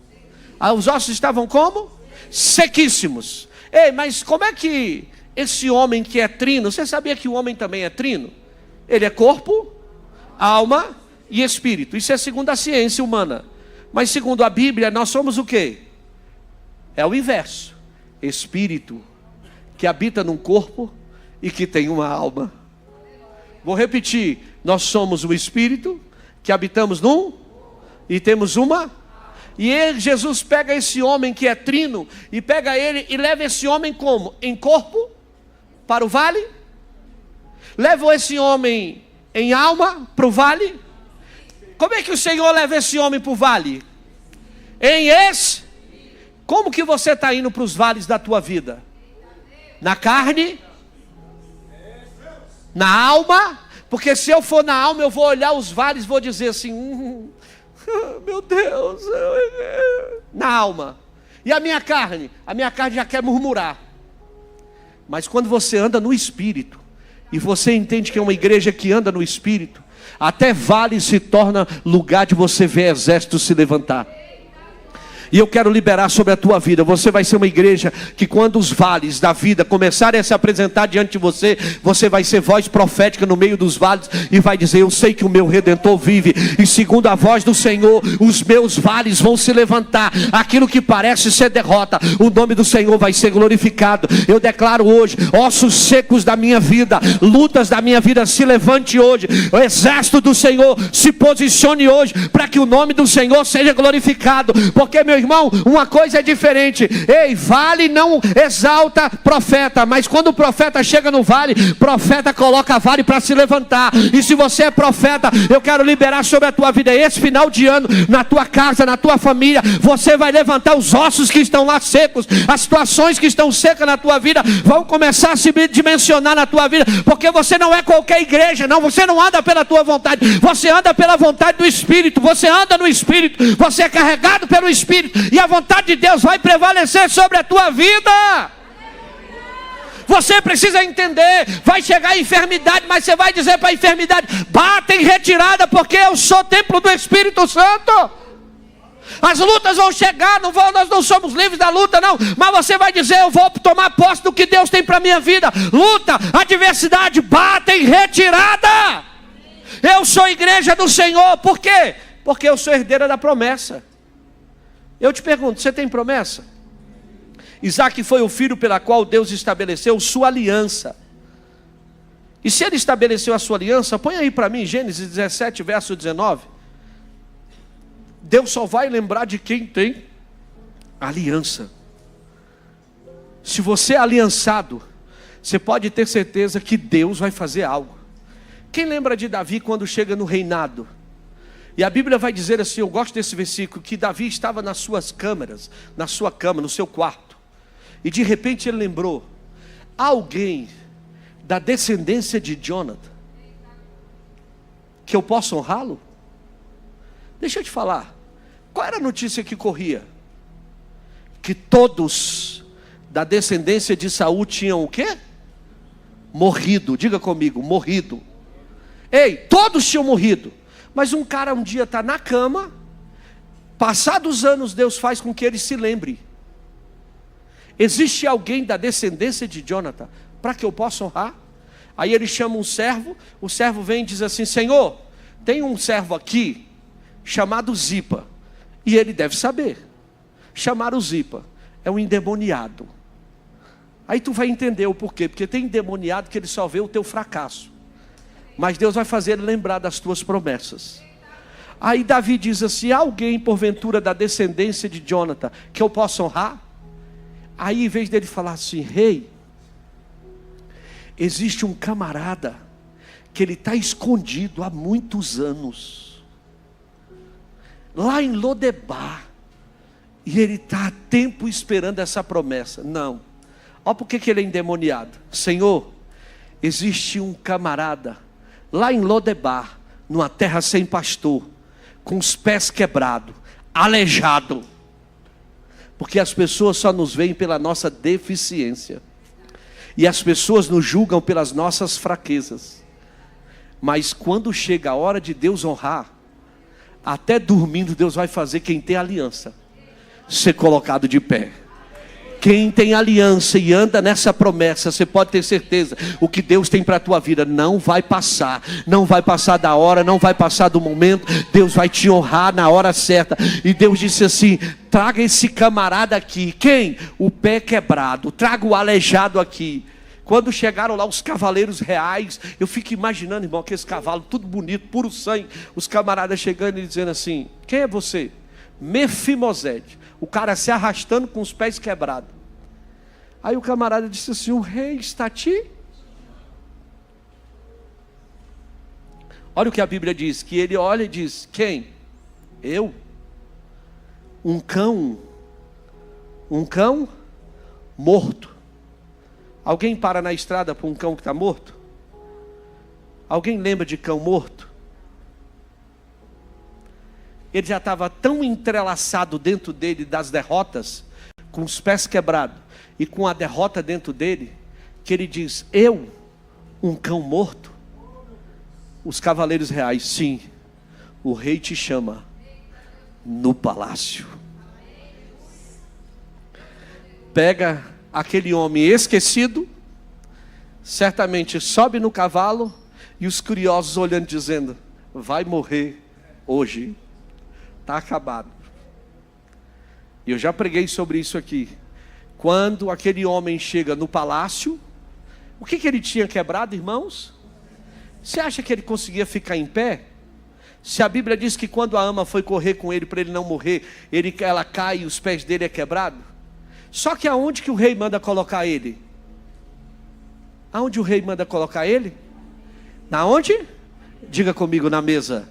Os ossos estavam como? Sequíssimos. Ei, mas como é que esse homem que é trino, você sabia que o homem também é trino? Ele é corpo, alma e espírito. Isso é segundo a ciência humana. Mas segundo a Bíblia, nós somos o quê? É o inverso. Espírito que habita num corpo e que tem uma alma. Vou repetir, nós somos o Espírito que habitamos num e temos uma. E Jesus pega esse homem que é trino e pega ele e leva esse homem como? Em corpo para o vale? Leva esse homem em alma para o vale? Como é que o Senhor leva esse homem para o vale? Como que você está indo para os vales da tua vida? Na carne? Na alma? Porque se eu for na alma, eu vou olhar os vales e vou dizer assim, meu Deus, na alma. E a minha carne? A minha carne já quer murmurar. Mas quando você anda no Espírito, e você entende que é uma igreja que anda no Espírito, até vale se torna lugar de você ver exércitos se levantar. E eu quero liberar sobre a tua vida. Você vai ser uma igreja que quando os vales da vida começarem a se apresentar diante de você, você vai ser voz profética no meio dos vales e vai dizer, eu sei que o meu Redentor vive, e segundo a voz do Senhor, os meus vales vão se levantar. Aquilo que parece ser derrota, o nome do Senhor vai ser glorificado. Eu declaro hoje, ossos secos da minha vida, lutas da minha vida, se levante hoje. O exército do Senhor se posicione hoje, para que o nome do Senhor seja glorificado. Porque, meu irmão, uma coisa é diferente. Ei, vale não exalta profeta, mas quando o profeta chega no vale, profeta coloca vale para se levantar. E se você é profeta, eu quero liberar sobre a tua vida esse final de ano, na tua casa, na tua família, você vai levantar os ossos que estão lá secos. As situações que estão secas na tua vida vão começar a se dimensionar na tua vida, porque você não é qualquer igreja, não. Você não anda pela tua vontade, você anda pela vontade do Espírito. Você anda no Espírito, você é carregado pelo Espírito, e a vontade de Deus vai prevalecer sobre a tua vida. Você precisa entender, vai chegar a enfermidade, mas você vai dizer para a enfermidade, bata em retirada, porque eu sou templo do Espírito Santo. As lutas vão chegar, nós não somos livres da luta não, mas você vai dizer, eu vou tomar posse do que Deus tem para a minha vida. Luta, adversidade, bata em retirada. Eu sou igreja do Senhor. Por quê? Porque eu sou herdeira da promessa. Eu te pergunto, você tem promessa? Isaac foi o filho pela qual Deus estabeleceu sua aliança. E se ele estabeleceu a sua aliança, põe aí para mim, Gênesis 17, verso 19. Deus só vai lembrar de quem tem aliança. Se você é aliançado, você pode ter certeza que Deus vai fazer algo. Quem lembra de Davi quando chega no reinado? E a Bíblia vai dizer assim, eu gosto desse versículo, que Davi estava nas suas câmaras, na sua cama, no seu quarto. E de repente ele lembrou, alguém da descendência de Jonathan, que eu possa honrá-lo? Deixa eu te falar, qual era a notícia que corria? Que todos da descendência de Saul tinham o quê? Morrido, diga comigo, morrido. Ei, todos tinham morrido. Mas um cara um dia está na cama, passados anos Deus faz com que ele se lembre. Existe alguém da descendência de Jonathan para que eu possa honrar? Aí ele chama um servo, o servo vem e diz assim, Senhor, tem um servo aqui chamado Zipa, e ele deve saber. Chamar o Zipa é um endemoniado. Aí tu vai entender o porquê. Porque tem endemoniado que ele só vê o teu fracasso, mas Deus vai fazer ele lembrar das tuas promessas. Aí Davi diz assim: há alguém porventura da descendência de Jonathan que eu possa honrar? Aí em vez dele falar assim: rei, existe um camarada que ele está escondido há muitos anos, lá em Lodebar, e ele está há tempo esperando essa promessa. Não. Olha por que ele é endemoniado. Senhor, existe um camarada lá em Lodebar, numa terra sem pastor, com os pés quebrados, aleijado. Porque as pessoas só nos veem pela nossa deficiência, e as pessoas nos julgam pelas nossas fraquezas. Mas quando chega a hora de Deus honrar, até dormindo Deus vai fazer quem tem aliança ser colocado de pé. Quem tem aliança e anda nessa promessa, você pode ter certeza, o que Deus tem para a tua vida não vai passar. Não vai passar da hora, não vai passar do momento. Deus vai te honrar na hora certa. E Deus disse assim: traga esse camarada aqui. Quem? O pé quebrado. Traga o aleijado aqui. Quando chegaram lá os cavaleiros reais, eu fico imaginando, irmão, aqueles cavalos tudo bonito, puro sangue. Os camaradas chegando e dizendo assim: quem é você? Mefimosete. O cara se arrastando com os pés quebrados. Aí o camarada disse assim: o rei está aqui? Olha o que a Bíblia diz, que ele olha e diz: quem? Eu? Um cão morto. Alguém para na estrada para um cão que está morto? Alguém lembra de cão morto? Ele já estava tão entrelaçado dentro dele das derrotas, com os pés quebrados e com a derrota dentro dele, que ele diz: eu, um cão morto? Os cavaleiros reais: sim, o rei te chama no palácio. Pega aquele homem esquecido, certamente sobe no cavalo, e os curiosos olhando dizendo: vai morrer hoje, está acabado. E eu já preguei sobre isso aqui. Quando aquele homem chega no palácio, o que ele tinha quebrado, irmãos? Você acha que ele conseguia ficar em pé? Se a Bíblia diz que quando a ama foi correr com ele para ele não morrer, ela cai e os pés dele é quebrado. Só que aonde que o rei manda colocar ele? Aonde o rei manda colocar ele? Na onde? Diga comigo: na mesa.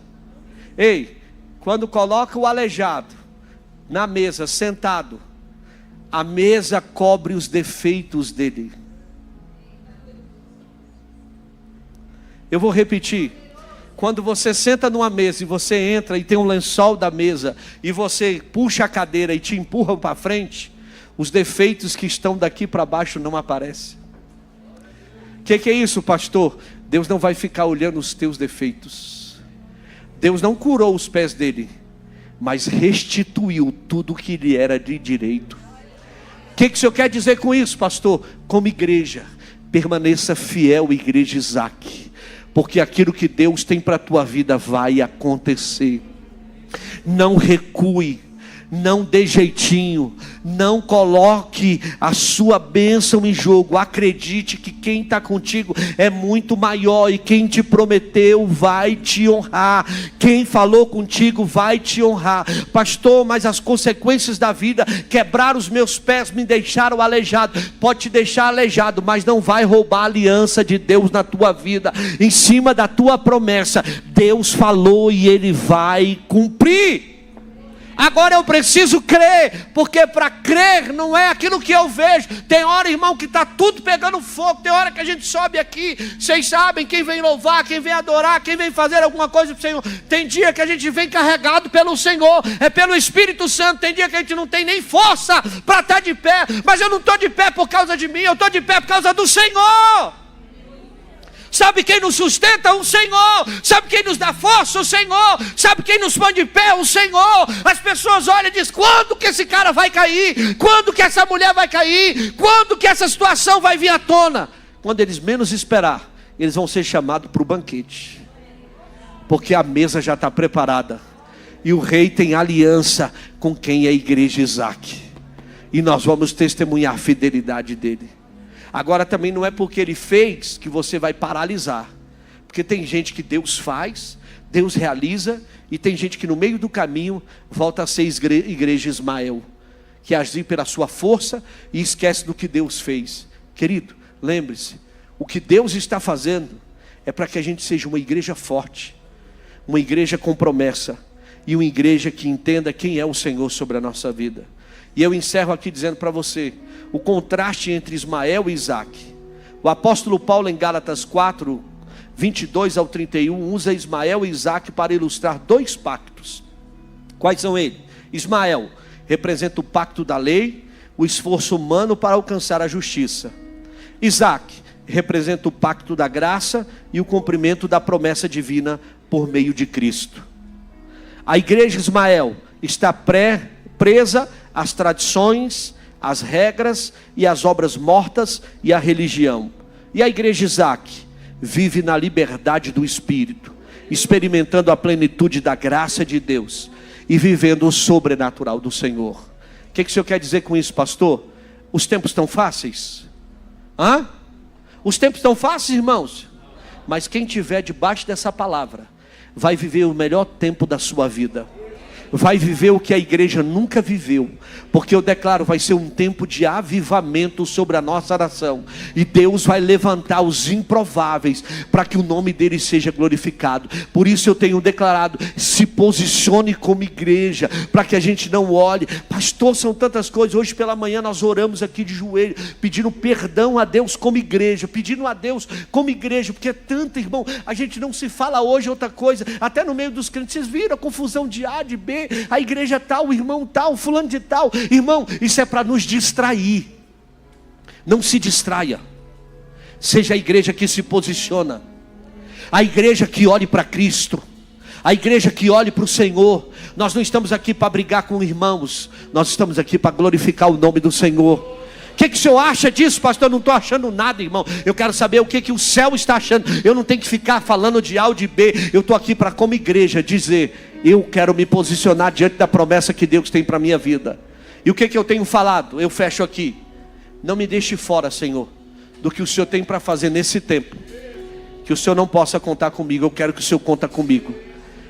Ei, quando coloca o aleijado na mesa, sentado, a mesa cobre os defeitos dele. Eu vou repetir. Quando você senta numa mesa e você entra e tem um lençol da mesa, e você puxa a cadeira e te empurram para frente, os defeitos que estão daqui para baixo não aparecem. O que é isso, pastor? Deus não vai ficar olhando os teus defeitos. Deus não curou os pés dele, mas restituiu tudo que lhe era de direito. O que o senhor quer dizer com isso, pastor? Como igreja, permaneça fiel, igreja Isaac, porque aquilo que Deus tem para a tua vida vai acontecer. Não recue, não dê jeitinho, não coloque a sua bênção em jogo. Acredite que quem está contigo é muito maior, e quem te prometeu vai te honrar. Quem falou contigo vai te honrar. Pastor, mas as consequências da vida, quebrar os meus pés, me deixaram aleijado. Pode te deixar aleijado, mas não vai roubar a aliança de Deus na tua vida. Em cima da tua promessa, Deus falou e Ele vai cumprir. Agora eu preciso crer, porque para crer não é aquilo que eu vejo. Tem hora, irmão, que está tudo pegando fogo. Tem hora que a gente sobe aqui, vocês sabem, quem vem louvar, quem vem adorar, quem vem fazer alguma coisa para o Senhor. Tem dia que a gente vem carregado pelo Senhor, é pelo Espírito Santo. Tem dia que a gente não tem nem força para estar de pé. Mas eu não estou de pé por causa de mim, eu estou de pé por causa do Senhor. Sabe quem nos sustenta? O Senhor. Sabe quem nos dá força? O Senhor. Sabe quem nos põe de pé? O Senhor. As pessoas olham e dizem: quando que esse cara vai cair? Quando que essa mulher vai cair? Quando que essa situação vai vir à tona? Quando eles menos esperar, eles vão ser chamados para o banquete, porque a mesa já está preparada, e o rei tem aliança com quem é a igreja Isaac, e nós vamos testemunhar a fidelidade dele. Agora também não é porque Ele fez que você vai paralisar. Porque tem gente que Deus faz, Deus realiza, e tem gente que no meio do caminho volta a ser igreja Ismael, que agir pela sua força e esquece do que Deus fez. Querido, lembre-se, o que Deus está fazendo é para que a gente seja uma igreja forte, uma igreja com promessa, e uma igreja que entenda quem é o Senhor sobre a nossa vida. E eu encerro aqui dizendo para você, o contraste entre Ismael e Isaac. O apóstolo Paulo em Gálatas 4, 22 ao 31, usa Ismael e Isaac para ilustrar dois pactos. Quais são eles? Ismael representa o pacto da lei, o esforço humano para alcançar a justiça. Isaac representa o pacto da graça e o cumprimento da promessa divina por meio de Cristo. A igreja Ismael está presa às tradições, às regras e às obras mortas e à religião. E a igreja Isaac vive na liberdade do Espírito, experimentando a plenitude da graça de Deus e vivendo o sobrenatural do Senhor. O que o Senhor quer dizer com isso, pastor? Os tempos estão fáceis? Os tempos estão fáceis, irmãos? Mas quem estiver debaixo dessa palavra vai viver o melhor tempo da sua vida. Vai viver o que a igreja nunca viveu, porque eu declaro, vai ser um tempo de avivamento sobre a nossa nação, e Deus vai levantar os improváveis, para que o nome dele seja glorificado. Por isso eu tenho declarado, se posicione como igreja, para que a gente não olhe, pastor, são tantas coisas. Hoje pela manhã nós oramos aqui de joelho, pedindo perdão a Deus como igreja, porque é tanto, irmão, a gente não se fala hoje outra coisa, até no meio dos crentes. Vocês viram a confusão de A, de B, a igreja tal, o irmão tal, fulano de tal. Irmão, isso é para nos distrair. Não se distraia. Seja a igreja que se posiciona, a igreja que olhe para Cristo, a igreja que olhe para o Senhor. Nós não estamos aqui para brigar com irmãos, nós estamos aqui para glorificar o nome do Senhor. O que o senhor acha disso, pastor? Eu não estou achando nada, irmão. Eu quero saber o que o céu está achando. Eu não tenho que ficar falando de A ou de B. Eu estou aqui para, como igreja, dizer: eu quero me posicionar diante da promessa que Deus tem para a minha vida. E o que eu tenho falado? Eu fecho aqui. Não me deixe fora, Senhor, do que o Senhor tem para fazer nesse tempo. Que o Senhor não possa contar comigo. Eu quero que o Senhor conta comigo.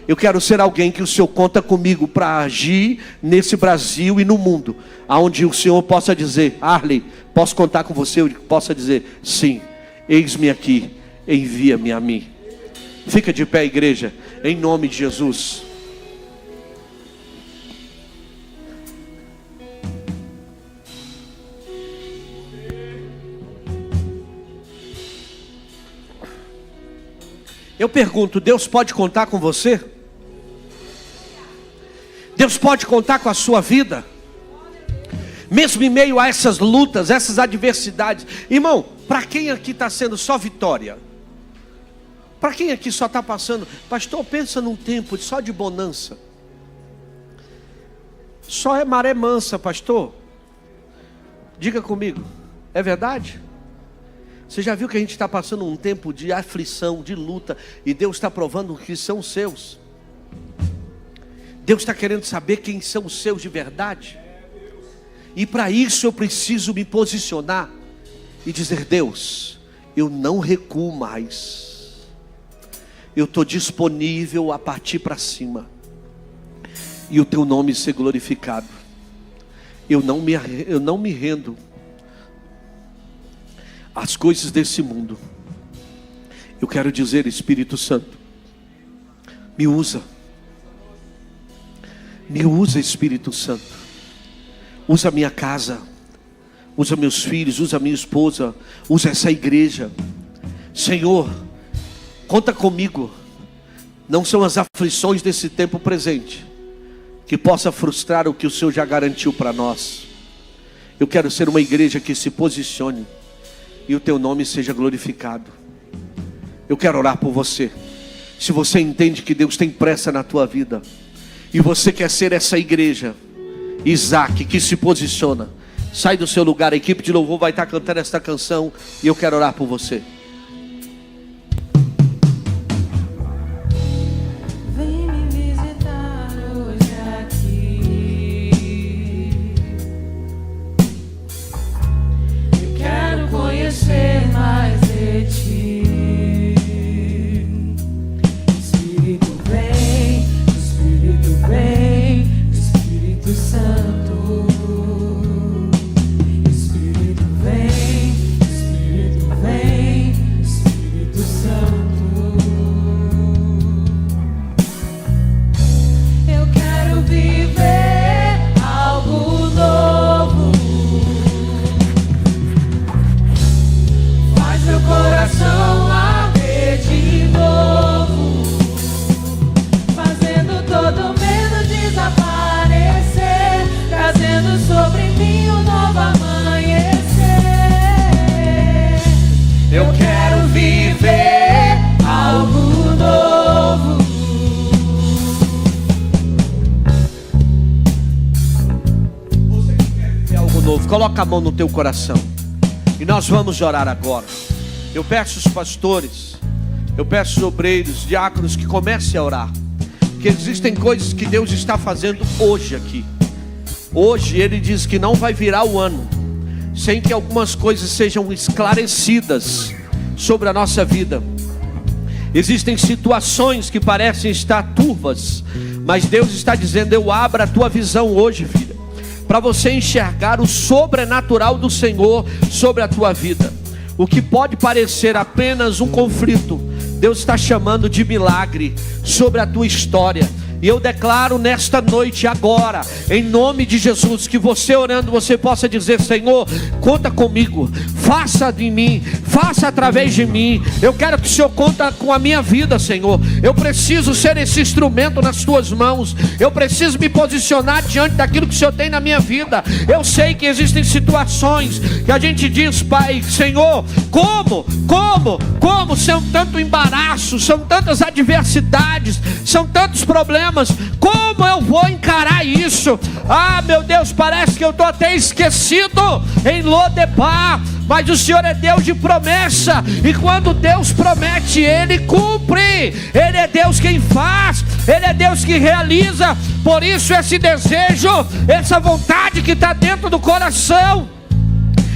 Eu quero ser alguém que o Senhor conta comigo para agir nesse Brasil e no mundo, aonde o Senhor possa dizer: Arley, posso contar com você? Eu possa dizer: sim, eis-me aqui, envia-me a mim. Fica de pé, igreja, em nome de Jesus. Eu pergunto: Deus pode contar com você? Deus pode contar com a sua vida? Mesmo em meio a essas lutas, essas adversidades. Irmão, para quem aqui está sendo só vitória? Para quem aqui só está passando, pastor, pensa num tempo só de bonança. Só é maré mansa, pastor. Diga comigo, é verdade? Você já viu que a gente está passando um tempo de aflição, de luta, e Deus está provando que são os seus? Deus está querendo saber quem são os seus de verdade. E para isso eu preciso me posicionar e dizer: Deus, eu não recuo mais. Eu estou disponível a partir para cima. E o teu nome ser glorificado. Eu não me rendo às coisas desse mundo. Eu quero dizer: Espírito Santo, me usa. Me usa, Espírito Santo. Usa a minha casa, usa meus filhos, usa minha esposa, usa essa igreja. Senhor, conta comigo. Não são as aflições desse tempo presente que possa frustrar o que o Senhor já garantiu para nós. Eu quero ser uma igreja que se posicione e o teu nome seja glorificado. Eu quero orar por você. Se você entende que Deus tem pressa na tua vida, e você quer ser essa igreja Isaac que se posiciona, sai do seu lugar. A equipe de louvor vai estar cantando esta canção, e eu quero orar por você. Vem me visitar hoje aqui. Eu quero conhecer Coloca a mão no teu coração. E nós vamos orar agora. Eu peço os pastores, eu peço os obreiros, diáconos, que comecem a orar. Porque existem coisas que Deus está fazendo hoje aqui. Hoje Ele diz que não vai virar o ano sem que algumas coisas sejam esclarecidas sobre a nossa vida. Existem situações que parecem estar turvas, mas Deus está dizendo: eu abro a tua visão hoje, filha, para você enxergar o sobrenatural do Senhor sobre a tua vida. O que pode parecer apenas um conflito, Deus está chamando de milagre sobre a tua história. E eu declaro nesta noite agora, em nome de Jesus, que você orando, você possa dizer: Senhor, conta comigo, faça de mim, faça através de mim. Eu quero que o Senhor conta com a minha vida, Senhor. Eu preciso ser esse instrumento nas tuas mãos. Eu preciso me posicionar diante daquilo que o Senhor tem na minha vida. Eu sei que existem situações que a gente diz: Pai, Senhor, como são tanto embaraço, são tantas adversidades, são tantos problemas. Como eu vou encarar isso? Ah, meu Deus, parece que eu estou até esquecido em Lodebar. Mas o Senhor é Deus de promessa, e quando Deus promete, Ele cumpre. Ele é Deus quem faz, Ele é Deus que realiza. Por isso esse desejo, essa vontade que está dentro do coração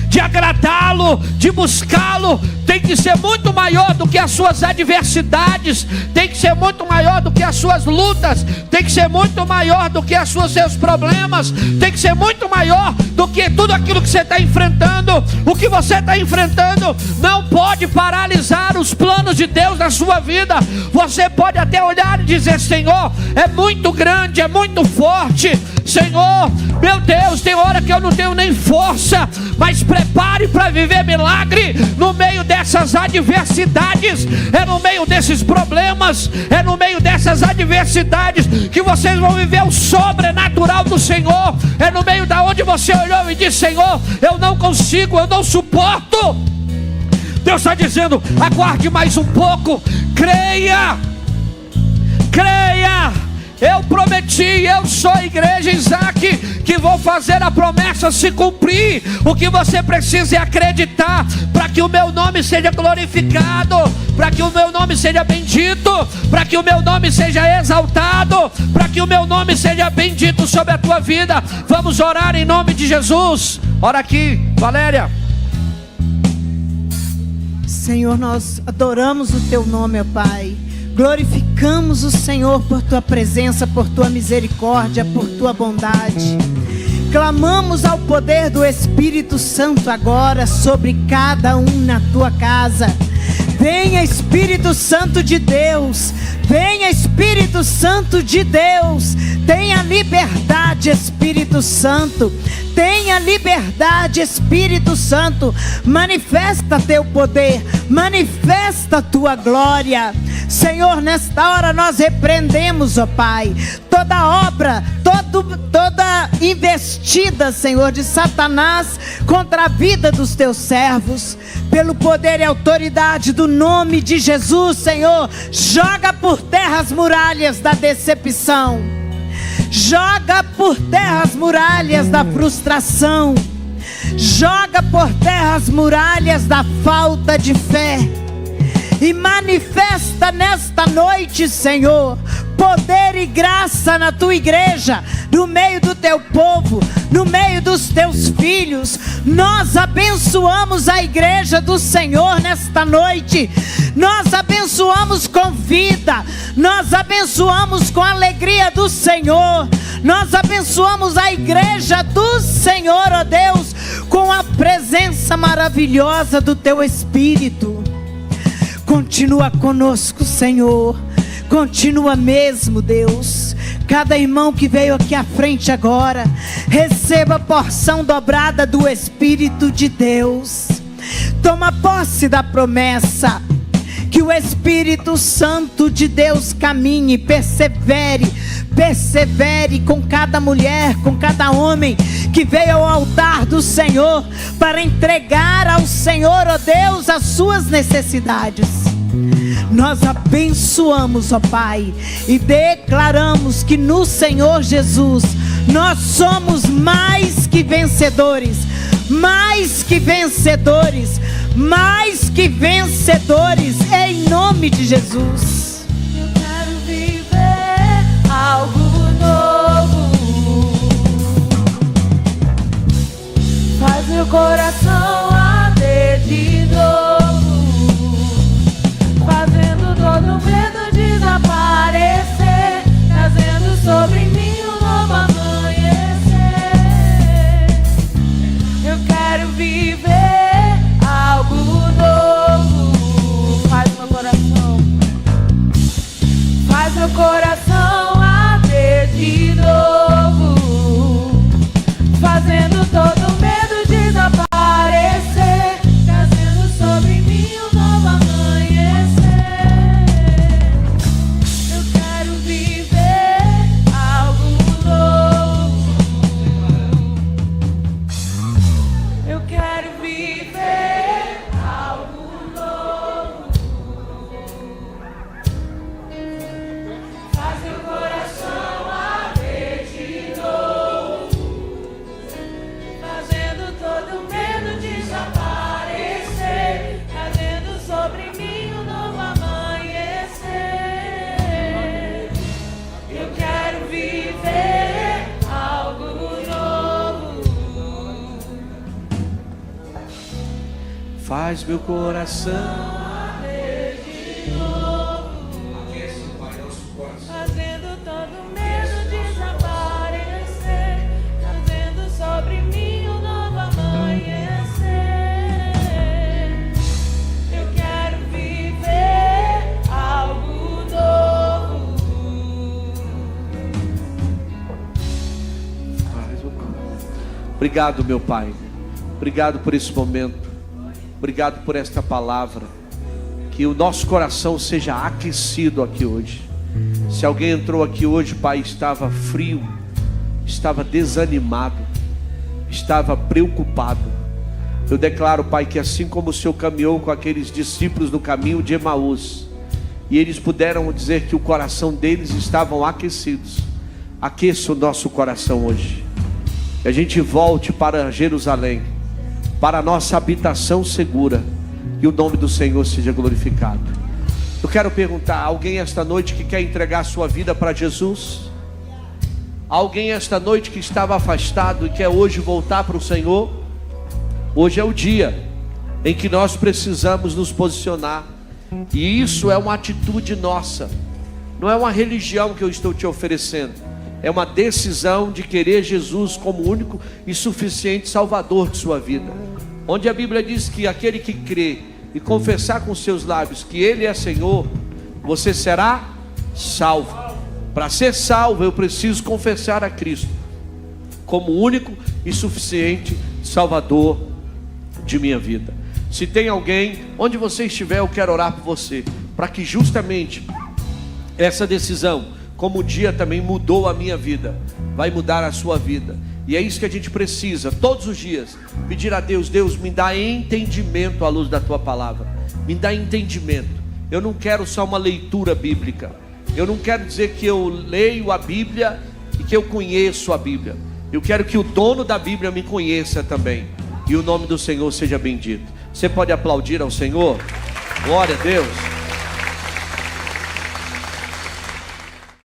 de agradá-lo, de buscá-lo, tem que ser muito maior do que as suas adversidades, tem que ser muito maior do que as suas lutas, tem que ser muito maior do que seus problemas, tem que ser muito maior do que tudo aquilo que você está enfrentando. O que você está enfrentando não pode paralisar os planos de Deus na sua vida. Você pode até olhar e dizer: Senhor, é muito grande, é muito forte. Senhor, meu Deus, tem hora que eu não tenho nem força, mas prepare para viver milagre no meio dessas adversidades. É no meio desses problemas, é no meio dessas adversidades que vocês vão viver o sobrenatural do Senhor. É no meio da onde você olhou e disse: Senhor, eu não consigo, eu não suporto. Deus está dizendo: aguarde mais um pouco, creia. Eu prometi, eu sou a igreja Isaac, que vou fazer a promessa se cumprir. O que você precisa é acreditar, para que o meu nome seja glorificado, para que o meu nome seja bendito, para que o meu nome seja exaltado, para que o meu nome seja bendito sobre a tua vida. Vamos orar em nome de Jesus. Ora aqui, Valéria. Senhor, nós adoramos o teu nome, ó Pai. Glorificamos o Senhor por tua presença, por tua misericórdia, por tua bondade. Clamamos ao poder do Espírito Santo agora sobre cada um na tua casa. Venha, Espírito Santo de Deus. Venha, Espírito Santo de Deus. Tenha liberdade, Espírito Santo. Tenha liberdade, Espírito Santo. Manifesta teu poder, manifesta tua glória. Senhor, nesta hora nós repreendemos, ó Pai, toda obra, toda investida, Senhor, de Satanás contra a vida dos teus servos. Pelo poder e autoridade do nome de Jesus, Senhor, joga por terra as muralhas da decepção. Joga por terra as muralhas da frustração. Joga por terra as muralhas da falta de fé. E manifesta nesta noite, Senhor, poder e graça na tua igreja, no meio do teu povo, no meio dos teus filhos. Nós abençoamos a igreja do Senhor nesta noite. Nós abençoamos com vida, nós abençoamos com a alegria do Senhor. Nós abençoamos a igreja do Senhor, ó Deus, com a presença maravilhosa do teu Espírito. Continua conosco, Senhor. Continua mesmo, Deus. Cada irmão que veio aqui à frente agora, receba a porção dobrada do Espírito de Deus. Toma posse da promessa. Que o Espírito Santo de Deus caminhe, persevere com cada mulher, com cada homem que veio ao altar do Senhor para entregar ao Senhor, ó Deus, as suas necessidades. Nós abençoamos, ó Pai, e declaramos que no Senhor Jesus Nós somos mais que vencedores, mais que vencedores, mais que vencedores, em nome de Jesus. Eu quero viver algo novo. Faz meu coração arder de novo, fazendo todo medo desaparecer, trazendo sobre mim um novo amanhecer. Eu quero viver algo novo. Faz meu coração arder de novo, fazendo todo medo desaparecer, trazendo sobre mim um novo amanhecer. Eu quero viver algo novo. Eu quero viver algo novo. Faz meu coração arder de novo, fazendo todo medo desaparecer, trazendo sobre mim um novo amanhecer. Eu quero viver algo novo. Faz meu coração. Fazendo todo medo desaparecer, trazendo sobre mim um novo amanhecer. Eu quero viver algo novo. Faz meu coração. Obrigado, meu Pai. Obrigado por esse momento. Obrigado por esta palavra. Que o nosso coração seja aquecido aqui hoje. Se alguém entrou aqui hoje, Pai, estava frio, estava desanimado, estava preocupado, eu declaro, Pai, que assim como o Senhor caminhou com aqueles discípulos no caminho de Emaús, e eles puderam dizer que o coração deles estavam aquecidos, aqueça o nosso coração hoje. Que a gente volte para Jerusalém, para a nossa habitação segura, e o nome do Senhor seja glorificado. Eu quero perguntar, alguém esta noite que quer entregar a sua vida para Jesus? Alguém esta noite que estava afastado e quer hoje voltar para o Senhor? Hoje é o dia em que nós precisamos nos posicionar, e isso é uma atitude nossa, não é uma religião que eu estou te oferecendo, é uma decisão de querer Jesus como único e suficiente Salvador de sua vida. Onde a Bíblia diz que aquele que crê e confessar com seus lábios que Ele é Senhor, você será salvo. Para ser salvo, eu preciso confessar a Cristo como único e suficiente Salvador de minha vida. Se tem alguém, onde você estiver, eu quero orar por você, para que justamente essa decisão, como o dia também mudou a minha vida, vai mudar a sua vida. E é isso que a gente precisa, todos os dias, pedir a Deus: Deus, me dá entendimento à luz da Tua palavra, me dá entendimento. Eu não quero só uma leitura bíblica, eu não quero dizer que eu leio a Bíblia e que eu conheço a Bíblia. Eu quero que o dono da Bíblia me conheça também, e o nome do Senhor seja bendito. Você pode aplaudir ao Senhor? Glória a Deus.